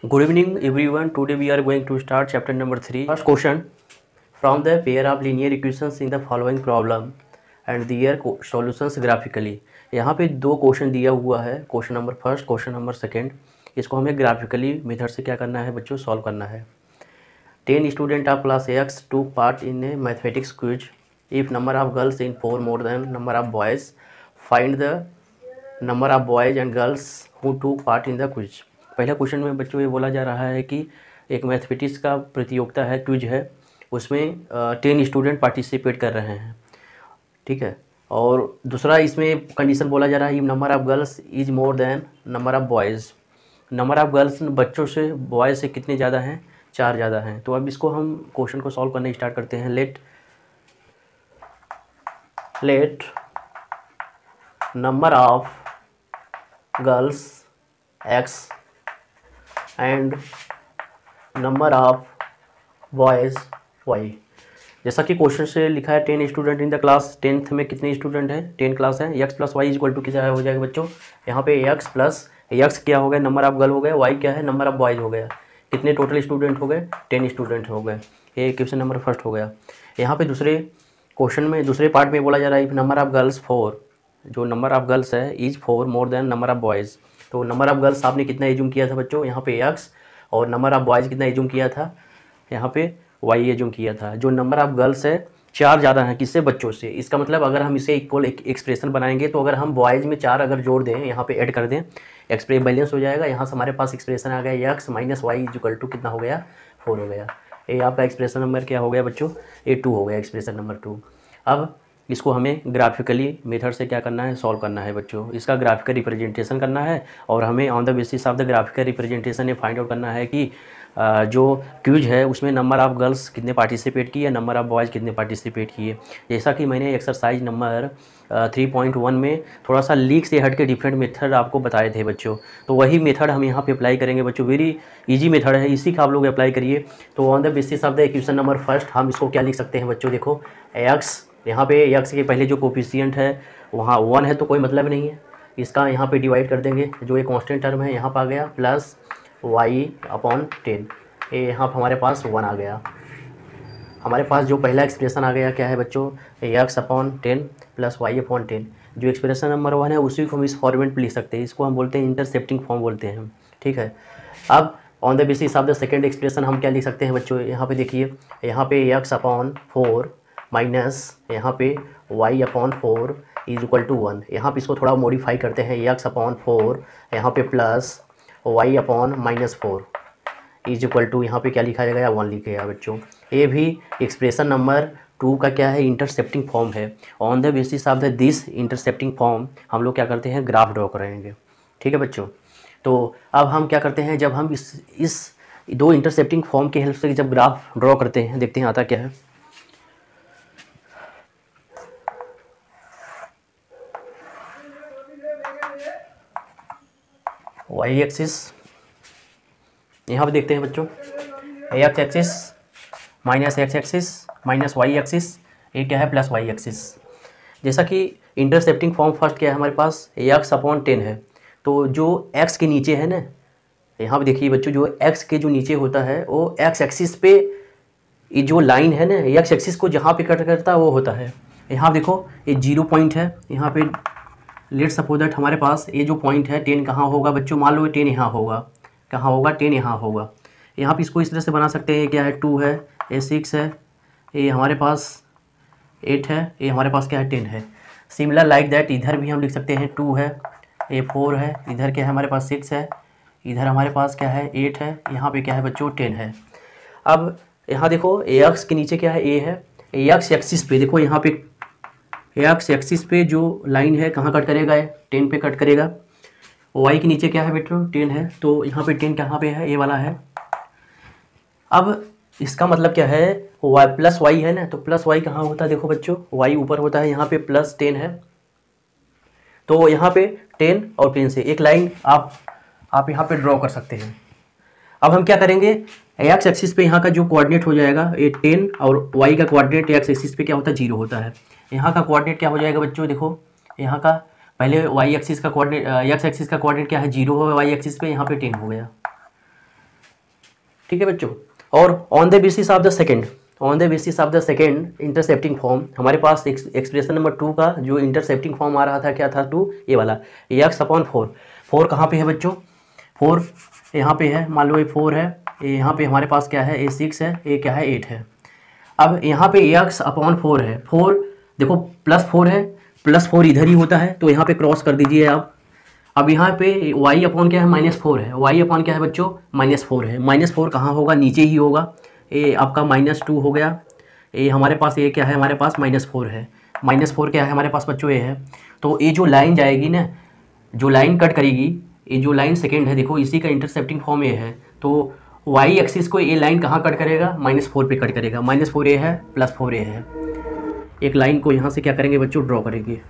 Good evening, everyone. Today we are going to start chapter number 3. First question: from the pair of linear equations in the following problem and their solutions graphically. यहाँ पे दो question दिया हुआ है, question number first, question number second. इसको हमें graphically method से क्या करना है बच्चों, सॉल्व करना है. 10 student of class x took part in a mathematics quiz. If number of girls in 4 more than number of boys, find the number of boys and girls who took part in the quiz. पहला question में बच्चों ये बोला जा रहा है कि एक मैथमेटिक्स का प्रतियोगिता है, क्विज है, उसमें 10 स्टूडेंट पार्टिसिपेट कर रहे हैं, ठीक है. और दूसरा इसमें कंडीशन बोला जा रहा है number of girls is more than number of boys. Number of girls बच्चों से बॉयज़ से कितने ज़्यादा हैं, 4 ज़्यादा हैं. तो अब इसको हम क्वेश्चन को सॉल्व करने स्टार्ट करते हैं. Let number of girls X and number of boys Y. जैसा कि क्वेश्चन से लिखा है 10 student in the class. 10th में कितने स्टूडेंट हैं, 10 क्लास है. X plus Y equal to क्या हो जाएगा बच्चों, यहाँ पे एक्स प्लस एक्स क्या हो गया, नंबर ऑफ गर्ल हो गया, वाई क्या है, नंबर ऑफ बॉयज़ हो गया. कितने टोटल स्टूडेंट हो गए, 10 स्टूडेंट हो गए. ये क्वेश्चन नंबर फर्स्ट हो गया. यहाँ पे दूसरे क्वेश्चन में दूसरे पार्ट में बोला जा रहा है नंबर ऑफ गर्ल्स 4, जो नंबर ऑफ गर्ल्स है is 4 more than number of boys. तो नंबर ऑफ गर्ल्स आपने कितना एज्यूम किया था बच्चों, यहाँ पे एक्स, और नंबर ऑफ बॉयज़ कितना एज्यूम किया था, यहाँ पे वाई एज्यूम किया था. जो नंबर ऑफ गर्ल्स है 4 ज़्यादा हैं किससे, बच्चों से. इसका मतलब अगर हम इसे इक्वल एक्सप्रेशन बनाएंगे तो अगर हम बॉयज़ में 4 अगर जोड़ दें, यहाँ पे ऐड कर दें, एक्सप्रेस बैलेंस हो जाएगा. यहाँ से हमारे पास एक्सप्रेशन आ गया X minus Y equal to कितना हो गया, 4 हो गया. ये आपका एक्सप्रेशन नंबर क्या हो गया बच्चों, ये 2 हो गया, एक्सप्रेशन नंबर 2. अब इसको हमें ग्राफिकली मेथड से क्या करना है, सॉल्व करना है बच्चों. इसका ग्राफिकल रिप्रेजेंटेशन करना है और हमें on the basis of the graphical representation ये फाइंड आउट करना है कि जो क्विज है उसमें नंबर ऑफ़ गर्ल्स कितने पार्टिसिपेट किए, नंबर ऑफ़ बॉयज़ कितने पार्टिसिपेट किए. जैसा कि मैंने एक्सरसाइज नंबर 3.1 में थोड़ा सा लीक से हट के डिफरेंट मेथड आपको बताए थे बच्चों, तो वही मेथड हम यहाँ पे अप्लाई करेंगे बच्चों. वेरी इजी मेथड है, इसी का आप लोग अप्लाई करिए. तो on the basis of the equation number first हम इसको क्या लिख सकते हैं बच्चों, देखो एक्स, यहाँ पे एक्स के पहले जो कोफिशिएंट है वहाँ 1 है तो कोई मतलब नहीं है, इसका यहाँ पे डिवाइड कर देंगे, जो एक कांस्टेंट टर्म है यहाँ पर आ गया, प्लस वाई अपॉन 10. ये यहाँ पर हमारे पास 1 आ गया. हमारे पास जो पहला एक्सप्रेशन आ गया क्या है बच्चों, X upon 10 plus Y upon 10. जो एक्सप्रेशन नंबर 1 है उसी को हम इस फॉर्मेट में लिख सकते हैं, इसको हम बोलते हैं इंटरसेप्टिंग फॉर्म बोलते हैं, ठीक है. अब on the basis of the second expression हम क्या लिख सकते हैं बच्चों, यहाँ पे देखिए, यहाँ पे एक्स अपॉन 4 माइनस यहाँ पे y upon 4 is equal to 1. यहाँ पे इसको थोड़ा मॉडिफाई करते हैं, x अपॉन 4 यहाँ पे plus y upon minus 4 is equal to यहाँ पे क्या लिखा जाएगा, 1 लिखेगा बच्चों. ये भी एक्सप्रेशन नंबर 2 का क्या है, इंटरसेप्टिंग फॉर्म है. On the basis of the this intercepting form हम लोग क्या करते हैं, ग्राफ ड्रॉ करेंगे, ठीक है बच्चों. तो अब हम क्या करते हैं, जब हम इस दो इंटरसेप्टिंग फॉर्म की हेल्प से जब ग्राफ ड्रॉ करते हैं, देखते हैं आता क्या है. वाई एक्सिस यहाँ पे देखते हैं बच्चों, X axis minus X axis minus Y axis, ये क्या है, प्लस वाई एक्सिस. जैसा कि इंटरसेप्टिंग फॉर्म फर्स्ट क्या है हमारे पास, एक्स अपॉन 10 है. तो जो एक्स के नीचे है ना, यहाँ पे देखिए बच्चों, जो एक्स के जो नीचे होता है वो एक्स एक्सिस पे ये जो लाइन है ना, एक्स एक्सिस को जहाँ पे कट करता है वो होता है. यहाँ देखो ये 0 पॉइंट है, यहाँ पे लेट सपोज दैट हमारे पास ये जो पॉइंट है 10 कहाँ होगा बच्चों, मान लो 10 यहाँ होगा, कहाँ होगा, 10 यहाँ होगा. यहाँ पे इसको इस तरह से बना सकते हैं, क्या है 2 है, ये 6 है, ये हमारे पास 8 है, ये हमारे पास क्या है 10 है. सिमिलर लाइक दैट इधर भी हम लिख सकते हैं 2 है, ये 4 है, इधर क्या है हमारे पास 6 है, इधर हमारे पास क्या है 8 है, यहाँ पे क्या है बच्चों 10 है. अब यहाँ देखो एक्स के नीचे क्या है, ए है, एक्स एक्सिस पे देखो, यहाँ पे एक्स एक्सिस पे जो लाइन है कहाँ कट करेगा, 10 पे कट करेगा. वाई के नीचे क्या है बेटो, 10 है, तो यहाँ पे 10 कहाँ पे है, ये वाला है. अब इसका मतलब क्या है, वाई प्लस वाई है ना, तो प्लस वाई कहाँ होता है, देखो बच्चों वाई ऊपर होता है, यहाँ पे प्लस 10 है, तो यहाँ पे 10 और 10 से एक लाइन आप यहाँ पे ड्रॉ कर सकते हैं. अब हम क्या करेंगे, एक्स एक्सिस पे यहाँ का जो कोऑर्डिनेट हो जाएगा ये 10, और वाई का कोऑर्डिनेट एक्स एक्सिस पे क्या होता है, 0 होता है. यहाँ का कोऑर्डिनेट क्या हो जाएगा बच्चों, देखो यहाँ का पहले वाई एक्सिस का कोऑर्डिनेट, एक्स एक्सिस का कोऑर्डिनेट क्या है, 0 है वाई एक्सिस पे, यहाँ पे 10 हो गया. ठीक है बच्चों। और on the basis of the second, on the basis of the second intercepting form, हमारे पास एक्सप्रेशन नंबर 2 का जो इंटरसेप्टिंग फॉर्म आ रहा था क्या था 2, ये वाला x/4। 4 कहाँ पे है बच्चों, 4 यहाँ पे है, मान लो ये 4 है, यहाँ पे हमारे पास क्या है, ये 6 है, ये क्या है 8 है। अब यहाँ पे x/4 है, 4 देखो +4 है, +4 इधर ही होता है, तो यहाँ पे क्रॉस कर दीजिए आप। अब यहाँ पे y अपॉन क्या है, -4 है, y अपॉन क्या है बच्चों, -4 है। -4 कहाँ होगा, नीचे ही होगा, ये आपका -2 हो गया। ये हमारे पास ये क्या है, हमारे पास -4 है। -4 क्या है हमारे पास बच्चों, ये है। तो ये जो लाइन जाएगी ना, जो लाइन कट करेगी, ये जो लाइन सेकेंड है देखो, इसी का इंटरसेप्टिंग फॉर्म ये है। तो y एक्सिस को ये लाइन कहाँ कट करेगा, -4 पे कट करेगा। -4 ये है, +4 ये है। एक लाइन को यहाँ से क्या करेंगे बच्चों, ड्रॉ करेंगे।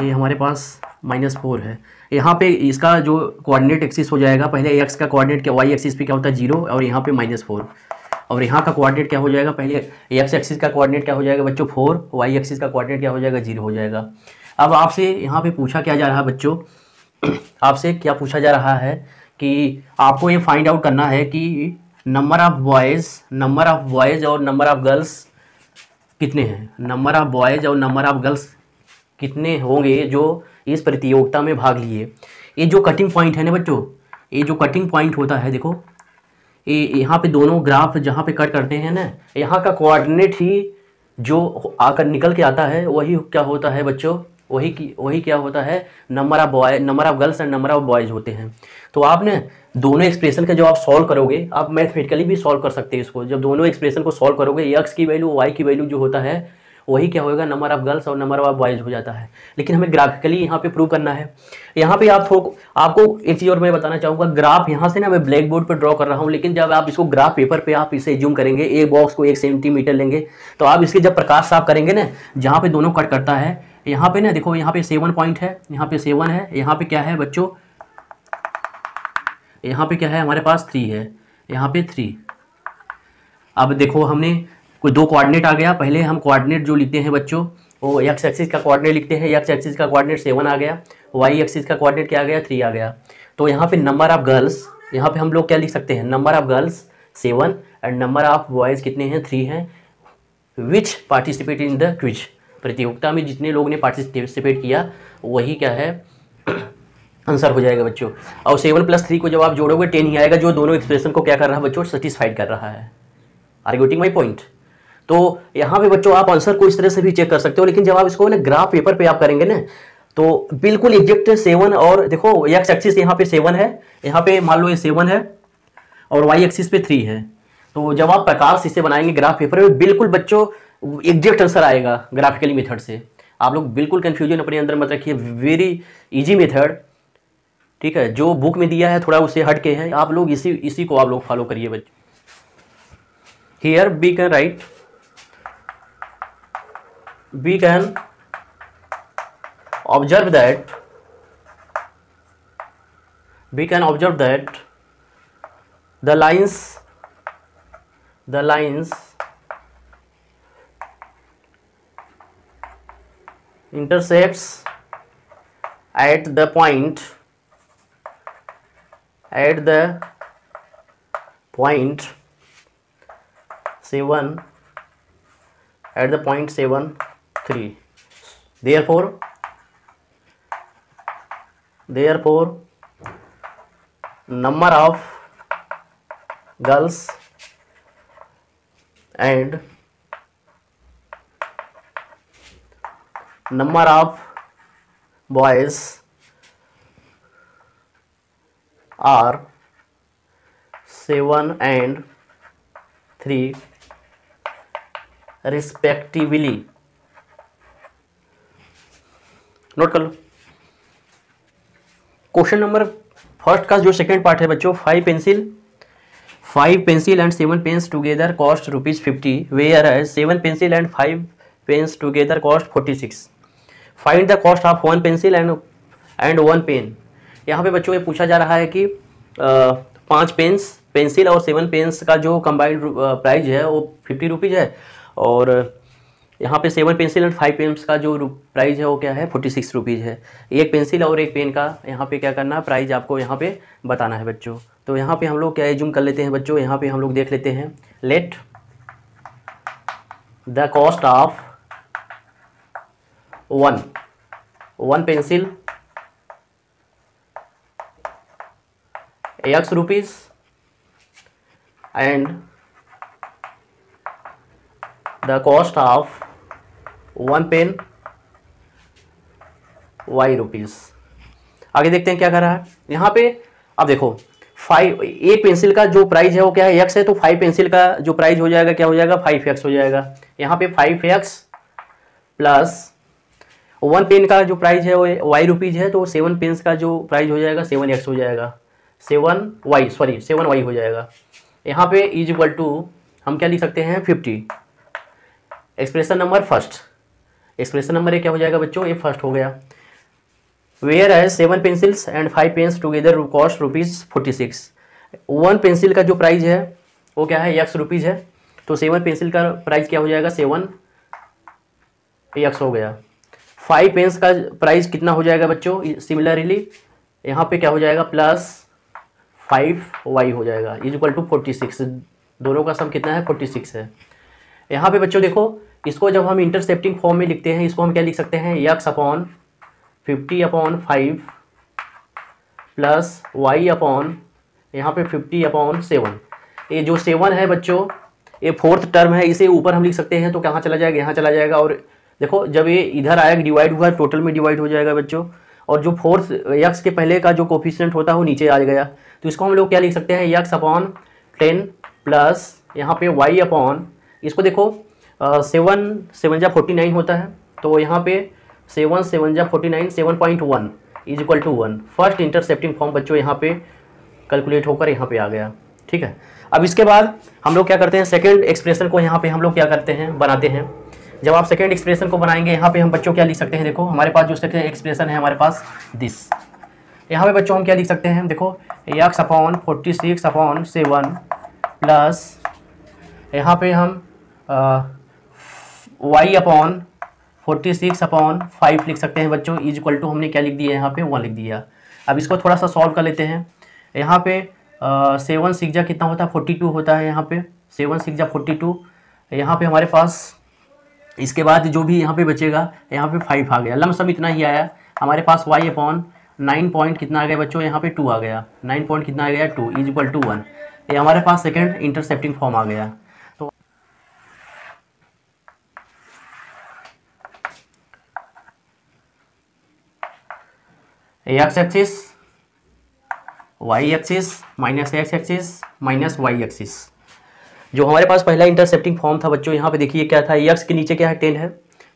ये हमारे पास -4 है, यहाँ पे इसका जो कोऑर्डिनेट एक्सिस हो जाएगा, पहले x का कोऑर्डिनेट क्या, y एक्सिस पे क्या होता है 0, और यहाँ पे -4, और यहाँ का कोऑर्डिनेट क्या हो जाएगा, पहले x एक्सिस का कोऑर्डिनेट क्या हो जाएगा बच्चों 4, y एक्सिस का कोऑर्डिनेट क्या हो जाएगा 0 हो जाएगा। अब आपसे यहाँ पे पूछा क्या जा रहा है बच्चों, आपसे क्या पूछा जा रहा है कि आपको ये फाइंड आउट करना है कि नंबर ऑफ बॉयज़ और नंबर ऑफ गर्ल्स कितने हैं, नंबर ऑफ बॉयज़ और नंबर ऑफ गर्ल्स कितने होंगे जो इस प्रतियोगिता में भाग लिए। ये जो कटिंग पॉइंट है ना बच्चों, ये जो कटिंग पॉइंट होता है देखो, ये यहाँ पे दोनों ग्राफ जहाँ पे कट करते हैं ना, यहाँ का कोऑर्डिनेट ही जो आकर निकल के आता है वही क्या होता है बच्चों, वही क्या होता है, number of girls and number of boys होते हैं। तो आप ना दोनों एक्सप्रेशन का जब आप सॉल्व करोगे, आप मैथमेटिकली भी सॉल्व कर सकते हैं इसको। जब दोनों एक्सप्रेशन को सॉल्व करोगे, एक्स की वैल्यू वाई की वैल्यू जो होता है वही क्या होगा, नंबर ऑफ गर्ल्स और नंबर ऑफ बॉयज़ हो जाता है। लेकिन हमें ग्राफिकली यहाँ पे प्रूव करना है। यहाँ पे आपको एक चीज़ और मैं बताना चाहूँगा, ग्राफ यहाँ से ना मैं ब्लैक बोर्ड पर ड्रॉ कर रहा हूँ, लेकिन जब आप इसको ग्राफ पेपर पे आप इसे जूम करेंगे, एक बॉक्स को 1 सेंटीमीटर लेंगे, तो आप इसके जब प्रकाश साफ करेंगे ना, जहाँ पे दोनों कट करता है, यहाँ पे ना देखो, यहाँ पे 7 पॉइंट है, यहाँ पे 7 है, यहाँ पे क्या है बच्चों, यहाँ पे क्या है हमारे पास 3 है, यहाँ पे 3। अब देखो हमने कोई 2 कोऑर्डिनेट आ गया, पहले हम कोऑर्डिनेट जो लिखते हैं बच्चों, वो x एक्सिस का कोऑर्डिनेट लिखते हैं, x एक्सिस का कोऑर्डिनेट 7 आ गया, y एक्सिस का कोऑर्डिनेट क्या आ गया 3 आ गया। तो यहाँ पे नंबर ऑफ गर्ल्स, यहाँ पे हम लोग क्या लिख सकते हैं, number of girls 7 and number of boys कितने हैं 3 हैं, विच पार्टिसिपेट इन द क्विज, प्रतियोगिता में जितने लोगों ने पार्टिसिपेट किया वही क्या है आंसर हो जाएगा बच्चों। और 7 + 3 को जब आप जोड़ोगे 10 ही आएगा, जो दोनों एक्सप्रेशन को क्या कर रहा है बच्चों, सेटिस्फाइड कर रहा है। Are you getting my point. तो यहाँ पे बच्चों आप आंसर को इस तरह से भी चेक कर सकते हो, लेकिन जब आप इसको ना ग्राफ पेपर पे आप करेंगे ना, तो बिल्कुल एग्जैक्ट 7, और देखो x एक्सिस यहाँ पे 7 है, यहाँ पे मान लो ये 7 है, और y एक्सिस पे 3 है। तो जब आप प्रकाश इसे बनाएंगे ग्राफ पेपर में, बिल्कुल बच्चों एग्जैक्ट आंसर आएगा ग्राफिकली मेथड से। आप लोग बिल्कुल कन्फ्यूजन अपने अंदर मत रखिए, वेरी ईजी मेथड, ठीक है। जो बुक में दिया है थोड़ा उससे हट के है, आप लोग इसी को आप लोग फॉलो करिए बच्चों। Here we can write, we can observe that the lines intersects at the point 7, at the point 7 3, therefore number of girls and number of boys are 7 and 3 respectively। Note कर लो। क्वेश्चन नंबर फर्स्ट का जो second part है बच्चों, 5 pencil and 7 pens together cost ₹50, where है 7 pencil and 5 pens together cost 46। Find the cost of 1 pencil and 1 pen. यहाँ पे बच्चों ये पूछा जा रहा है कि 5 पेंसिल और 7 पेन्स का जो कंबाइंड प्राइस है वो ₹50 है, और यहाँ पे 7 पेंसिल एंड 5 पेन्स का जो प्राइस है वो क्या है 46 रुपीज़ है। एक पेंसिल और एक पेन का यहाँ पे क्या करना है, प्राइस आपको यहाँ पे बताना है बच्चों। तो यहाँ पे हम लोग क्या एज्यूम कर लेते हैं बच्चों, यहाँ पे हम लोग देख लेते हैं, let the cost of one pencil x rupees and the cost of one pen y rupees. आगे देखते हैं क्या कर रहा है यहाँ पे। अब देखो 5, एक पेंसिल का जो प्राइस है वो क्या है x है, तो 5 पेंसिल का जो प्राइस हो जाएगा क्या हो जाएगा 5x हो जाएगा। यहाँ पे 5x प्लस 1 पेन का जो प्राइस है वो y रुपीज़ है, तो 7 पेन्स का जो प्राइस हो जाएगा 7x हो जाएगा, 7y हो जाएगा। यहाँ पे इज इक्वल टू हम क्या लिख सकते हैं 50। Expression number first, expression number क्या हो जाएगा बच्चों, ये फर्स्ट हो गया। Whereas 7 pencils and 5 pens together cost ₹46। 1 pencil का जो प्राइस है वो क्या है x रुपीज़ है, तो 7 पेंसिल का प्राइस क्या हो जाएगा 7x हो गया। 5 पेन्स का प्राइस कितना हो जाएगा बच्चों, सिमिलरली यहाँ पे क्या हो जाएगा प्लस 5y हो जाएगा इज इक्वल टू 46। दोनों का सम कितना है 46 है। यहाँ पे बच्चों देखो, इसको जब हम इंटरसेप्टिंग फॉर्म में लिखते हैं, इसको हम क्या लिख सकते हैं x upon 50/5 plus y upon यहाँ पे 50/7। ये जो 7 है बच्चों ये 4th टर्म है, इसे ऊपर हम लिख सकते हैं, तो कहाँ चला जाएगा यहाँ चला जाएगा। और देखो जब ये इधर आएगा डिवाइड हुआ टोटल में डिवाइड हो जाएगा बच्चों, और जो 4th x के पहले का जो कोफिशिएंट होता है वो नीचे आ गया, तो इसको हम लोग क्या लिख सकते हैं x अपॉन 10 प्लस यहाँ पे y अपॉन, इसको देखो 7 जा 49 होता है, तो यहाँ पे 7 जा 49 7.1 is equal to 1। First intercepting form बच्चों यहाँ पे कैलकुलेट होकर यहाँ पे आ गया। ठीक है, अब इसके बाद हम लोग क्या करते हैं, सेकेंड एक्सप्रेशन को यहाँ पे हम लोग क्या करते हैं बनाते हैं। जब आप सेकेंड एक्सप्रेशन को बनाएंगे यहाँ पे हम बच्चों क्या लिख सकते हैं, देखो हमारे पास जो सेकेंड एक्सप्रेशन है हमारे पास दिस, यहाँ पे बच्चों हम क्या लिख सकते हैं, देखो x अपॉन 46/7 प्लस यहाँ पे हम y अपॉन 46/5 लिख सकते हैं बच्चों, इज इक्वल टू हमने क्या लिख दिया यहाँ पे 1 लिख दिया। अब इसको थोड़ा सा सॉल्व कर लेते हैं। यहाँ पे 7 6 जा कितना होता है 42 होता है, यहाँ पे 7 6 जा 42। यहाँ पे हमारे पास इसके बाद जो भी यहाँ पे बचेगा यहाँ पे 5 आ गया, लमसम इतना ही आया हमारे पास। y अपॉन 9 पॉइंट कितना आ गया बच्चों, यहाँ पे 2 आ गया, 9 पॉइंट कितना आ गया 2 इज इक्वल टू 1। ये हमारे पास सेकेंड इंटरसेप्टिंग फॉर्म आ गया। तो x axis, y axis minus x axis minus y axis. जो हमारे पास पहला इंटरसेप्टिंग फॉर्म था बच्चों, यहाँ पे देखिए क्या था, x के नीचे क्या है 10 है,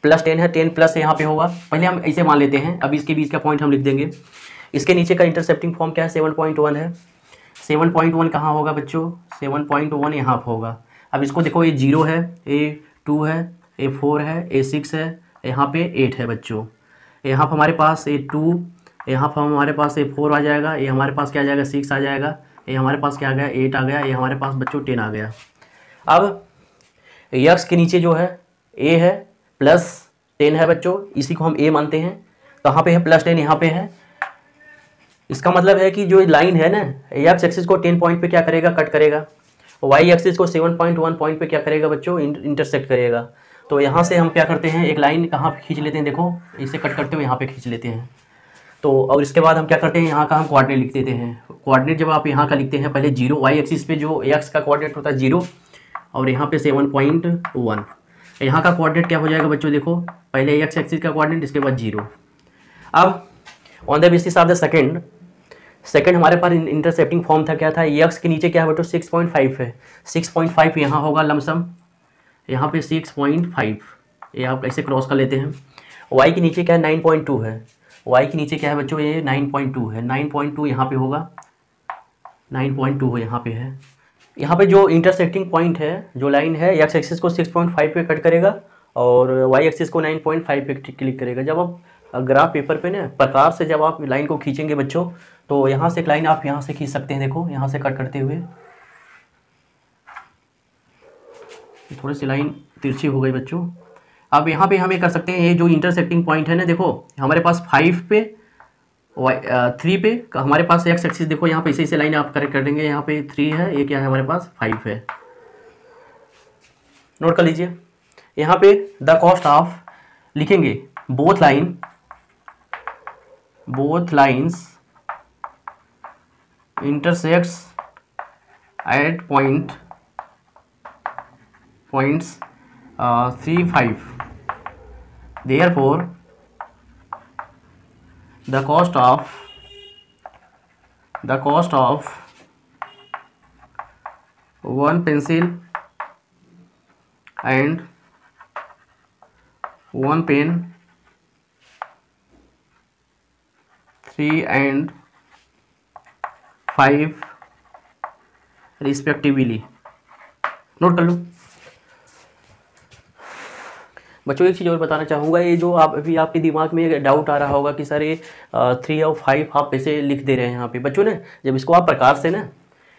प्लस 10 है, 10 प्लस यहाँ पे होगा, पहले हम ऐसे मान लेते हैं, अब इसके बीच का पॉइंट हम लिख देंगे। इसके नीचे का इंटरसेप्टिंग फॉर्म क्या है 7.1 है, 7.1 कहाँ होगा बच्चों 7.1 यहाँ पर होगा। अब इसको देखो ये 0 है, ये 2 है, ये 4 है, ये 6 है, यहाँ पे 8 है बच्चों। यहाँ पर हमारे पास ये 2, यहाँ पर हमारे पास ये 4 आ जाएगा, ये हमारे पास क्या आ जाएगा 6 आ जाएगा, ये हमारे पास क्या आ गया 8 आ गया, ये हमारे पास बच्चों 10 आ गया। अब x के नीचे जो है a है प्लस 10 है बच्चों, इसी को हम a मानते हैं। कहाँ पे है प्लस 10 यहाँ पे है। इसका मतलब है कि जो लाइन है ना x एक्सिस को 10 पॉइंट पे क्या करेगा कट करेगा, y एक्सिस को 7.1 पॉइंट पे क्या करेगा बच्चों इंटरसेक्ट करेगा। तो यहाँ से हम क्या करते हैं एक लाइन कहाँ पे खींच लेते हैं, देखो इसे कट करते हुए यहाँ पे खींच लेते हैं। तो और इसके बाद हम क्या करते हैं यहाँ का हम कोऑर्डिनेट लिख देते हैं। कोऑर्डिनेट जब आप यहाँ का लिखते हैं पहले 0, y एक्सिस पे जो x का कोऑर्डिनेट होता है 0 और यहाँ पे 7.1। यहाँ का कोऑर्डिनेट क्या हो जाएगा बच्चों, देखो पहले x एक्सिस का कोऑर्डिनेट इसके बाद 0। अब on the basis of the second हमारे पास इंटरसेप्टिंग फॉर्म था, क्या था x के नीचे क्या है बच्चों 6.5 है, 6.5 यहाँ होगा लमसम, यहाँ पे 6.5 ये आप ऐसे क्रॉस कर लेते हैं। y के नीचे क्या है 9.2 है, y के नीचे क्या है बच्चों ये 9.2 है, 9.2 यहाँ पे होगा, 9.2 यहाँ पे है। यहाँ पे जो इंटरसेक्टिंग पॉइंट है जो लाइन है x एक्सिस को 6.5 पे कट करेगा और y एक्सिस को 9.5 पे क्लिक करेगा। जब आप ग्राफ पेपर पे ना प्रकार से जब आप लाइन को खींचेंगे बच्चों, तो यहाँ से एक लाइन आप यहाँ से खींच सकते हैं, देखो यहाँ से कट करते हुए थोड़ी सी लाइन तिरछी हो गई बच्चों, अब यहाँ पे हमें कर सकते हैं, ये जो इंटरसेक्टिंग पॉइंट है ना, देखो हमारे पास 5 पे 3 पे हमारे पास एक्स एक्सिस, देखो यहाँ पे इसे लाइन आप करेक्ट कर देंगे, यहाँ पे 3 है, ये क्या है हमारे पास 5 है। नोट कर लीजिए, यहाँ पे द कॉस्ट ऑफ लिखेंगे, both lines intersects at points 3, 5, therefore the cost of one pencil and one pen, 3 and 5 respectively. Note कर लो बच्चों। एक चीज़ और बताना चाहूँगा, ये जो आप अभी आपके दिमाग में डाउट आ रहा होगा कि सर ये 3 और 5 आप ऐसे लिख दे रहे हैं यहाँ पे बच्चों ने, जब इसको आप प्रकार से ना,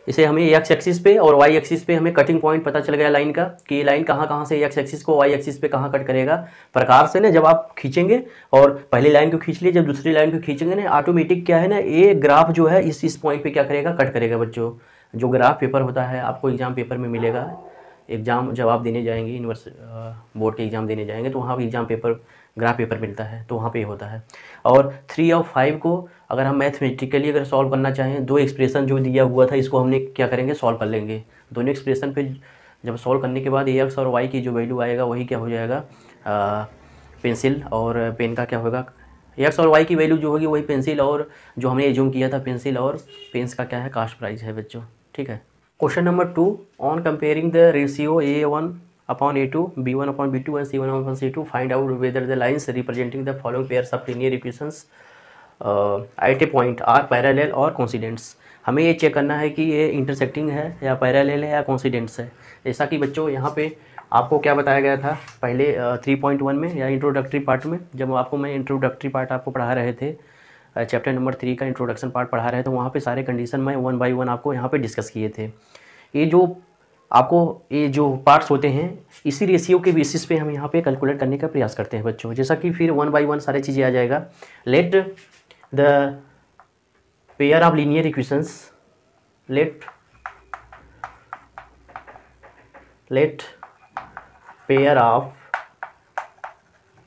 इसे हमें एक्स एक्सिस पे और वाई एक्सिस पे हमें कटिंग पॉइंट पता चल गया लाइन का, कि ये लाइन कहाँ से एक्स एक्सिस को वाई एक्सिस पे कहाँ कट करेगा। प्रकार से ना जब आप खींचेंगे और पहली लाइन को खींच लिए, जब दूसरी लाइन को खींचेंगे ना, ऑटोमेटिक क्या है ना, ये ग्राफ जो है इस पॉइंट पे क्या करेगा, कट करेगा बच्चों। जो ग्राफ पेपर होता है आपको एग्जाम पेपर में मिलेगा, एग्ज़ाम जब आप देने जाएंगे, यूनिवर्सिटी बोर्ड के एग्ज़ाम देने जाएंगे तो वहाँ भी एग्ज़ाम पेपर ग्राफ पेपर मिलता है, तो वहाँ पे होता है। और 3 और 5 को अगर हम मैथमेटिकली अगर सॉल्व करना चाहें, दो एक्सप्रेशन जो दिया हुआ था इसको हमने क्या करेंगे, सॉल्व कर लेंगे। दोनों एक्सप्रेशन पे जब सॉल्व करने के बाद एक्स और वाई की जो वैल्यू आएगा वही क्या हो जाएगा, पेंसिल और पेन का क्या होगा, एक्स और वाई की वैल्यू जो होगी वही पेंसिल और जो हमने एज्यूम किया था पेंसिल और पेन्स का क्या है, कास्ट प्राइस है बच्चों। ठीक है। Question number 2, on comparing the ratio A1/A2, B1/B2 and C1/C2, find out whether the lines representing the following pairs of linear equations at a point are parallel और coincidents. हमें ये चेक करना है कि ये इंटरसेक्टिंग है या पैरेलल है या कोइंसिडेंट्स है। जैसा कि बच्चों यहाँ पे आपको क्या बताया गया था पहले 3.1 में या इंट्रोडक्टरी पार्ट में, जब आपको मैं इंट्रोडक्टरी पार्ट आपको पढ़ा रहे थे, चैप्टर नंबर 3 का इंट्रोडक्शन पार्ट पढ़ा रहे थे, वहाँ पे सारे कंडीशन मैं 1 बाय 1 आपको यहाँ पे डिस्कस किए थे। ये जो पार्ट्स होते हैं इसी रेशियो के बेसिस पे हम यहाँ पे कैलकुलेट करने का प्रयास करते हैं बच्चों। जैसा कि फिर 1 बाय 1 सारी चीज़ें आ जाएगा। Let the pair of linear equations, let pair of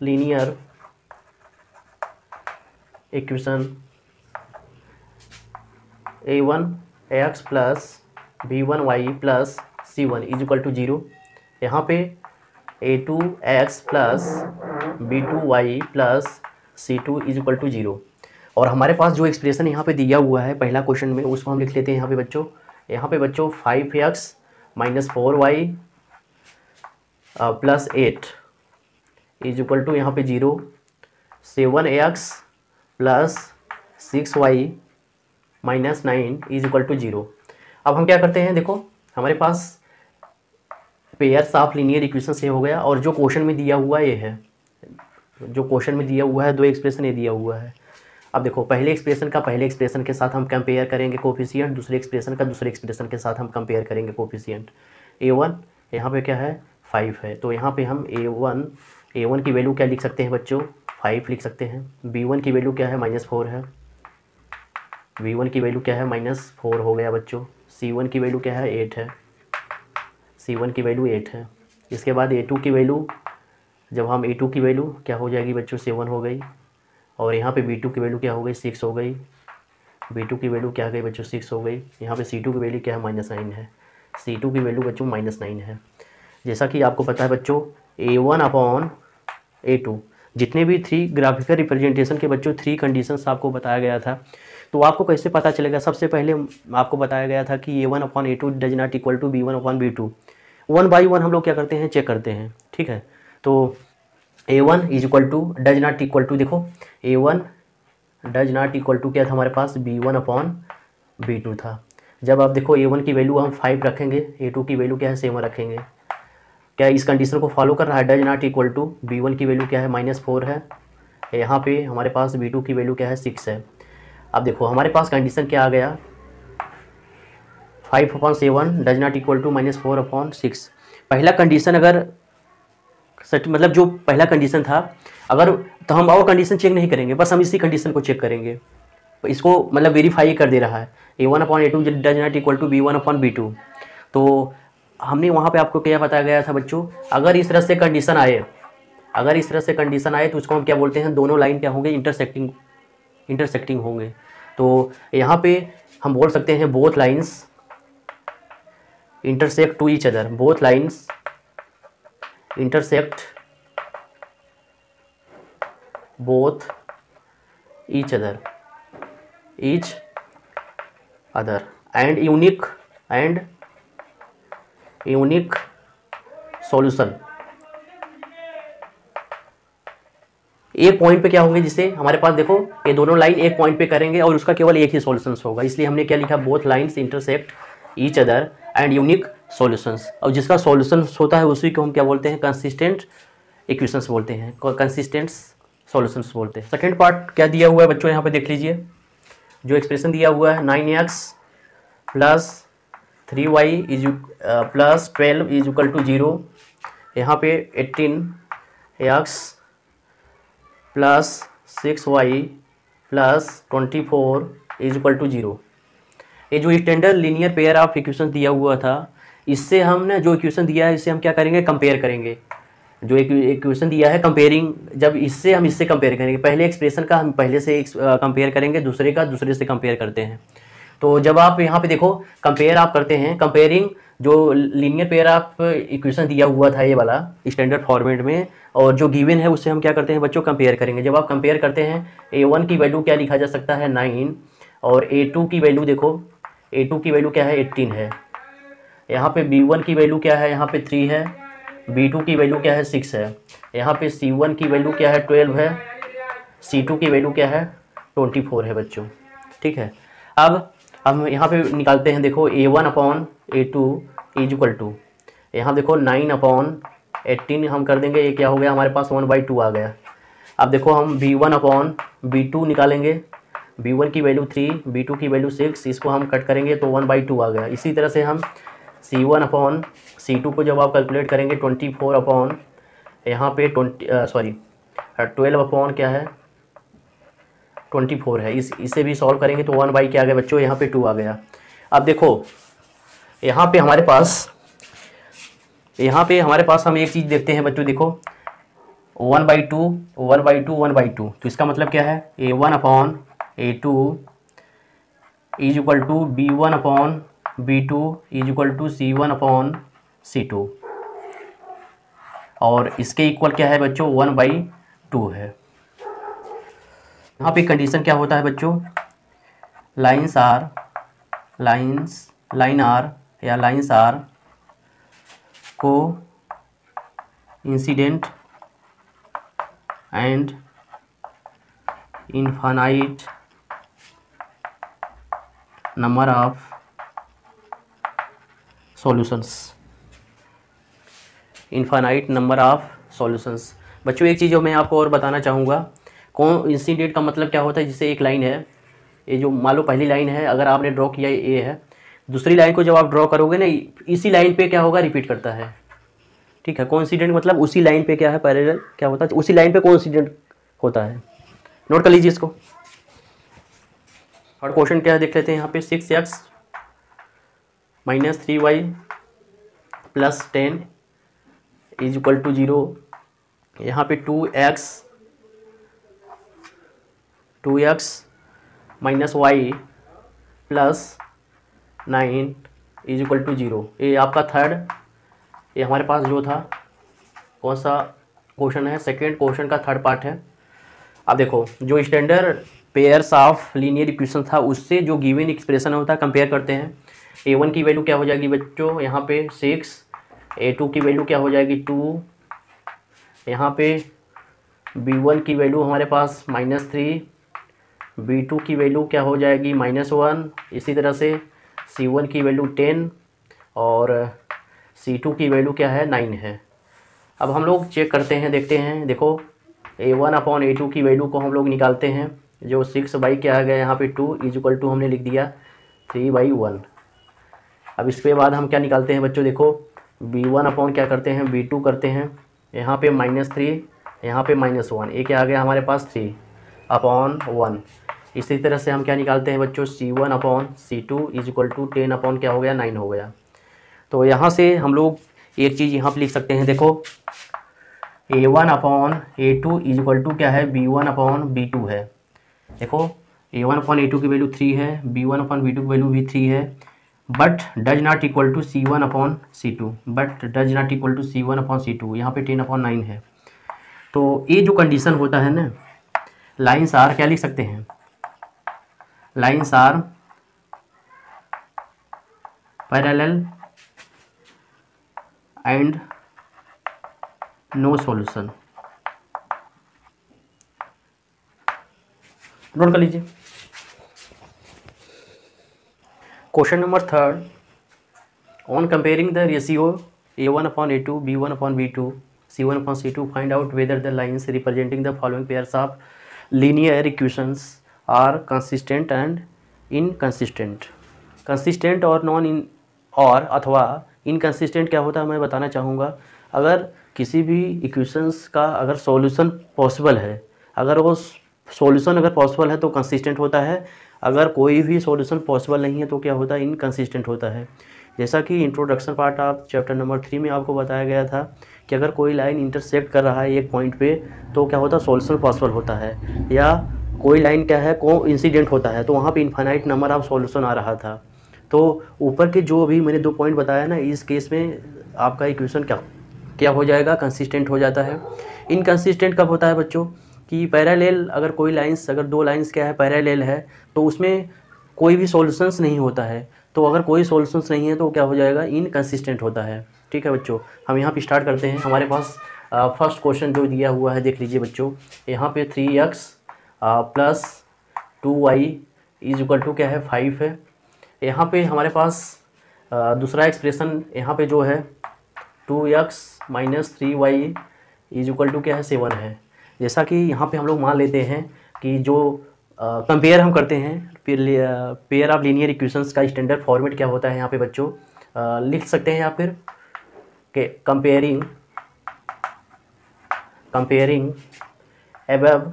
linear equation A1x plus B1y plus C1 is equal to 0। यहाँ पे A2x plus B2y plus C2 is equal to 0। और हमारे पास जो एक्सप्रेशन यहाँ पे दिया हुआ है पहला क्वेश्चन में, उसको हम लिख लेते हैं यहाँ पे बच्चों 5x minus 4y plus 8 is equal to यहाँ पे 0, 7x plus 6y minus 9 is equal to 0। अब हम क्या करते हैं, देखो हमारे पास पेयर्स ऑफ लीनियर इक्वेशन से हो गया, और जो क्वेश्चन में दिया हुआ ये है, जो क्वेश्चन में दिया हुआ है दो एक्सप्रेशन ये दिया हुआ है। अब देखो पहले एक्सप्रेशन का पहले एक्सप्रेशन के साथ हम कंपेयर करेंगे कोफिशिएंट, दूसरे एक्सप्रेशन का दूसरे एक्सप्रेशन के साथ हम कंपेयर करेंगे कोफिशिएंट। A1 यहाँ पे क्या है 5 है, तो यहाँ पे हम A1 की वैल्यू क्या लिख सकते हैं बच्चों, 5 लिख सकते हैं। B1 की वैल्यू क्या है -4 है, B1 की वैल्यू क्या है -4 हो गया बच्चों। C1 की वैल्यू क्या है 8 है, C1 की वैल्यू 8 है। इसके बाद A2 की वैल्यू, जब हम A2 की वैल्यू क्या हो जाएगी बच्चों 7 हो गई, और यहाँ पे B2 की वैल्यू क्या हो गई 6 हो गई, B2 की वैल्यू क्या गई बच्चों 6 हो गई। यहाँ पे C2 की वैल्यू क्या है -9 है, C2 की वैल्यू बच्चों -9 है। जैसा कि आपको पता है बच्चों A1/A2 जितने भी 3 ग्राफिकल रिप्रेजेंटेशन के बच्चों 3 कंडीशंस आपको बताया गया था, तो आपको कैसे पता चलेगा। सबसे पहले आपको बताया गया था कि A1/A2 does not equal to B1/B2। 1 by 1 हम लोग क्या करते हैं, चेक करते हैं। ठीक है, तो A1 is equal to does not equal to, देखो A1 does not equal to क्या था हमारे पास B1/B2 था। जब आप देखो A1 की वैल्यू हम 5 रखेंगे, A2 की वैल्यू क्या है 7 रखेंगे, क्या इस कंडीशन को फॉलो कर रहा है। Does not equal to B1 की वैल्यू क्या है -4 है, यहाँ पे हमारे पास B2 की वैल्यू क्या है 6 है। अब देखो हमारे पास कंडीशन क्या आ गया, 5/7 डज नॉट इक्वल टू -4/6। पहला कंडीशन अगर मतलब जो पहला कंडीशन था, अगर तो हम और कंडीशन चेक नहीं करेंगे, बस हम इसी कंडीशन को चेक करेंगे। तो इसको मतलब वेरीफाई कर दे रहा है, a1/a2 does not equal to b1/b2। तो हमने वहाँ पे आपको क्या बताया गया था बच्चों, अगर इस तरह से कंडीशन आए, अगर इस तरह से कंडीशन आए तो उसको हम क्या बोलते हैं, दोनों लाइन क्या होंगे, इंटरसेक्टिंग होंगे। तो यहाँ पे हम बोल सकते हैं both lines intersect to each other, both lines intersect both each other and unique solution। एक पॉइंट पे क्या होंगे, जिससे हमारे पास देखो ये दोनों लाइन एक पॉइंट पे करेंगे और उसका केवल एक ही सॉल्यूशन होगा, इसलिए हमने क्या लिखा, both lines intersect each other and unique solutions. और जिसका सॉल्यूशन होता है उसी को हम क्या बोलते हैं, कंसिस्टेंट इक्वेशंस बोलते हैं, कंसिस्टेंट सॉल्यूशंस बोलते हैं। सेकंड पार्ट क्या दिया हुआ है बच्चों, यहाँ पे देख लीजिए, जो एक्सप्रेशन दिया हुआ है 9x plus 3y plus 12 is equal to 0। यहाँ पे 18x plus 6y plus 24 is equal to 0। ये जो standard linear pair of equation दिया हुआ था, इससे हमने जो इक्वेशन दिया है इससे हम क्या करेंगे, कंपेयर करेंगे। जो इक्वेशन दिया है कंपेयरिंग, जब इससे हम इससे कंपेयर करेंगे, पहले एक्सप्रेशन का हम पहले से कंपेयर करेंगे, दूसरे का दूसरे से कंपेयर करते हैं। तो जब आप यहाँ पे देखो कंपेयर आप करते हैं, कंपेयरिंग जो लीनियर पेयर ऑफ इक्वेशन दिया हुआ था ये वाला स्टैंडर्ड फॉर्मेट में, और जो गिवन है उससे हम क्या करते हैं बच्चों, कंपेयर करेंगे। जब आप कंपेयर करते हैं, a1 की वैल्यू क्या लिखा जा सकता है, 9, और a2 की वैल्यू देखो, a2 की वैल्यू क्या है, 18 है। यहाँ पे b1 की वैल्यू क्या है, यहाँ पे 3 है। b2 की वैल्यू क्या है, 6 है। यहाँ पे c1 की वैल्यू क्या है, 12 है। c2 की वैल्यू क्या है, 24 है बच्चों। ठीक है, अब हम यहाँ पे निकालते हैं, देखो a1/a2 इज इक्वल टू, यहाँ देखो 9/18 हम कर देंगे, ये क्या हो गया हमारे पास, 1/2 आ गया। अब देखो हम b1/b2 निकालेंगे, b1 की वैल्यू 3, b2 की वैल्यू 6, इसको हम कट करेंगे तो 1/2 आ गया। इसी तरह से हम c1/c2 को जब आप कैलकुलेट करेंगे, 24 यहाँ पे 12 क्या है, 24 है। इसे भी सॉल्व करेंगे तो 1 बाई क्या आ गया बच्चों, यहाँ पे 2 आ गया। अब देखो यहाँ पे हमारे पास हम एक चीज़ देखते हैं बच्चों, देखो 1/2 तो इसका मतलब क्या है, a1/a2 is equal to b1/b2 is equal to c1/c2, और इसके इक्वल क्या है बच्चों, 1/2 है। यहाँ पे कंडीशन क्या होता है बच्चों, लाइन्स आर को incident and infinite number of solutions, infinite number of solutions. बच्चों एक चीज़ जो मैं आपको और बताना चाहूँगा, कोइंसिडेंट का मतलब क्या होता है, जैसे एक लाइन है, ये जो मान लो पहली लाइन है, अगर आपने ड्रॉ किया ये है, दूसरी लाइन को जब आप ड्रॉ करोगे ना, इसी लाइन पे क्या होगा, रिपीट करता है। ठीक है, कोइंसिडेंट मतलब उसी लाइन पे क्या है, पैरेलल क्या होता है, उसी लाइन पे कोइंसिडेंट होता है। नोट कर लीजिए इसको। और क्वेश्चन क्या है देख लेते हैं यहाँ पे, 6x - 3y + 10 is equal to 0। यहाँ पे 2x - y + 9 is equal to 0। ये आपका थर्ड, ये हमारे पास जो था कौन सा क्वेश्चन है, सेकेंड क्वेश्चन का थर्ड पार्ट है। अब देखो जो standard pairs of linear equation था, उससे जो गिवन एक्सप्रेशन होता है कंपेयर करते हैं। a1 की वैल्यू क्या हो जाएगी बच्चों, यहाँ पे 6, a2 की वैल्यू क्या हो जाएगी 2, यहाँ पे b1 की वैल्यू हमारे पास -3, b2 की वैल्यू क्या हो जाएगी -1, इसी तरह से c1 की वैल्यू 10 और c2 की वैल्यू क्या है 9 है। अब हम लोग चेक करते हैं, देखते हैं, देखो a1/a2 की वैल्यू को हम लोग निकालते हैं, जो 6 बाई क्या आ गया यहाँ पे 2 इज इक्वल टू हमने लिख दिया 3/1। अब इसके बाद हम क्या निकालते हैं बच्चों, देखो b1 क्या करते हैं, b2 करते हैं, यहाँ पे -3, यहाँ पे -1, ये क्या आ गया हमारे पास 3/1। इसी तरह से हम क्या निकालते हैं बच्चों, C1/C2 इज इक्वल टू 10 क्या हो गया 9 हो गया। तो यहाँ से हम लोग एक चीज़ यहाँ पे लिख सकते हैं, देखो A1/A2 इज इक्वल टू क्या है, B1/B2 है। देखो A1/A2 की वैल्यू 3 है, B1/B2 की वैल्यू भी 3 है, but does not equal to C1/C2, but does not equal to C1/C2, यहाँ पे 10/9 है। तो ये जो कंडीशन होता है ना, लाइन्स आर क्या लिख सकते हैं, lines are parallel and no solution. Note कर लीजिए। Question number 3, on comparing the ratio A1/A2, B1/B2, C1/C2, find out whether the lines representing the following pairs of linear equations are consistent and inconsistent. Consistent और non in और अथवा inconsistent क्या होता है मैं बताना चाहूँगा। अगर किसी भी इक्वेशंस का अगर सॉल्यूशन पॉसिबल है, अगर वो सॉल्यूशन अगर पॉसिबल है तो कंसिस्टेंट होता है, अगर कोई भी सॉल्यूशन पॉसिबल नहीं है तो क्या होता है, इनकंसिस्टेंट होता है। जैसा कि introduction part of chapter number 3 में आपको बताया गया था कि अगर कोई लाइन इंटरसेक्ट कर रहा है एक पॉइंट पे तो क्या होता है, सॉल्यूशन पॉसिबल होता है, या कोई लाइन क्या है कोइंसिडेंट होता है तो वहाँ पे इनफाइनाइट नंबर ऑफ सॉल्यूशन आ रहा था। तो ऊपर के जो अभी मैंने 2 पॉइंट बताया ना, इस केस में आपका इक्वेशन क्या हो जाएगा, कंसिस्टेंट हो जाता है। इनकंसिस्टेंट कब होता है बच्चों, कि पैरेलल अगर कोई लाइंस, अगर 2 लाइंस क्या है पैरेलल है तो उसमें कोई भी सॉल्यूशंस नहीं होता है। तो अगर कोई सॉल्यूशंस नहीं है तो क्या हो जाएगा, इनकंसिस्टेंट होता है। ठीक है बच्चों, हम यहाँ पे स्टार्ट करते हैं। हमारे पास फर्स्ट क्वेश्चन जो दिया हुआ है देख लीजिए बच्चों, यहाँ पे 3x plus 2y is equal to क्या है 5 है। यहाँ पे हमारे पास दूसरा एक्सप्रेशन यहाँ पे जो है 2x minus 3y is equal to क्या है 7 है। जैसा कि यहाँ पे हम लोग मान लेते हैं कि जो कंपेयर हम करते हैं पेयर ऑफ लीनियर इक्वेशंस का स्टैंडर्ड फॉर्मेट क्या होता है यहाँ पे बच्चों, लिख सकते हैं या फिर कि comparing above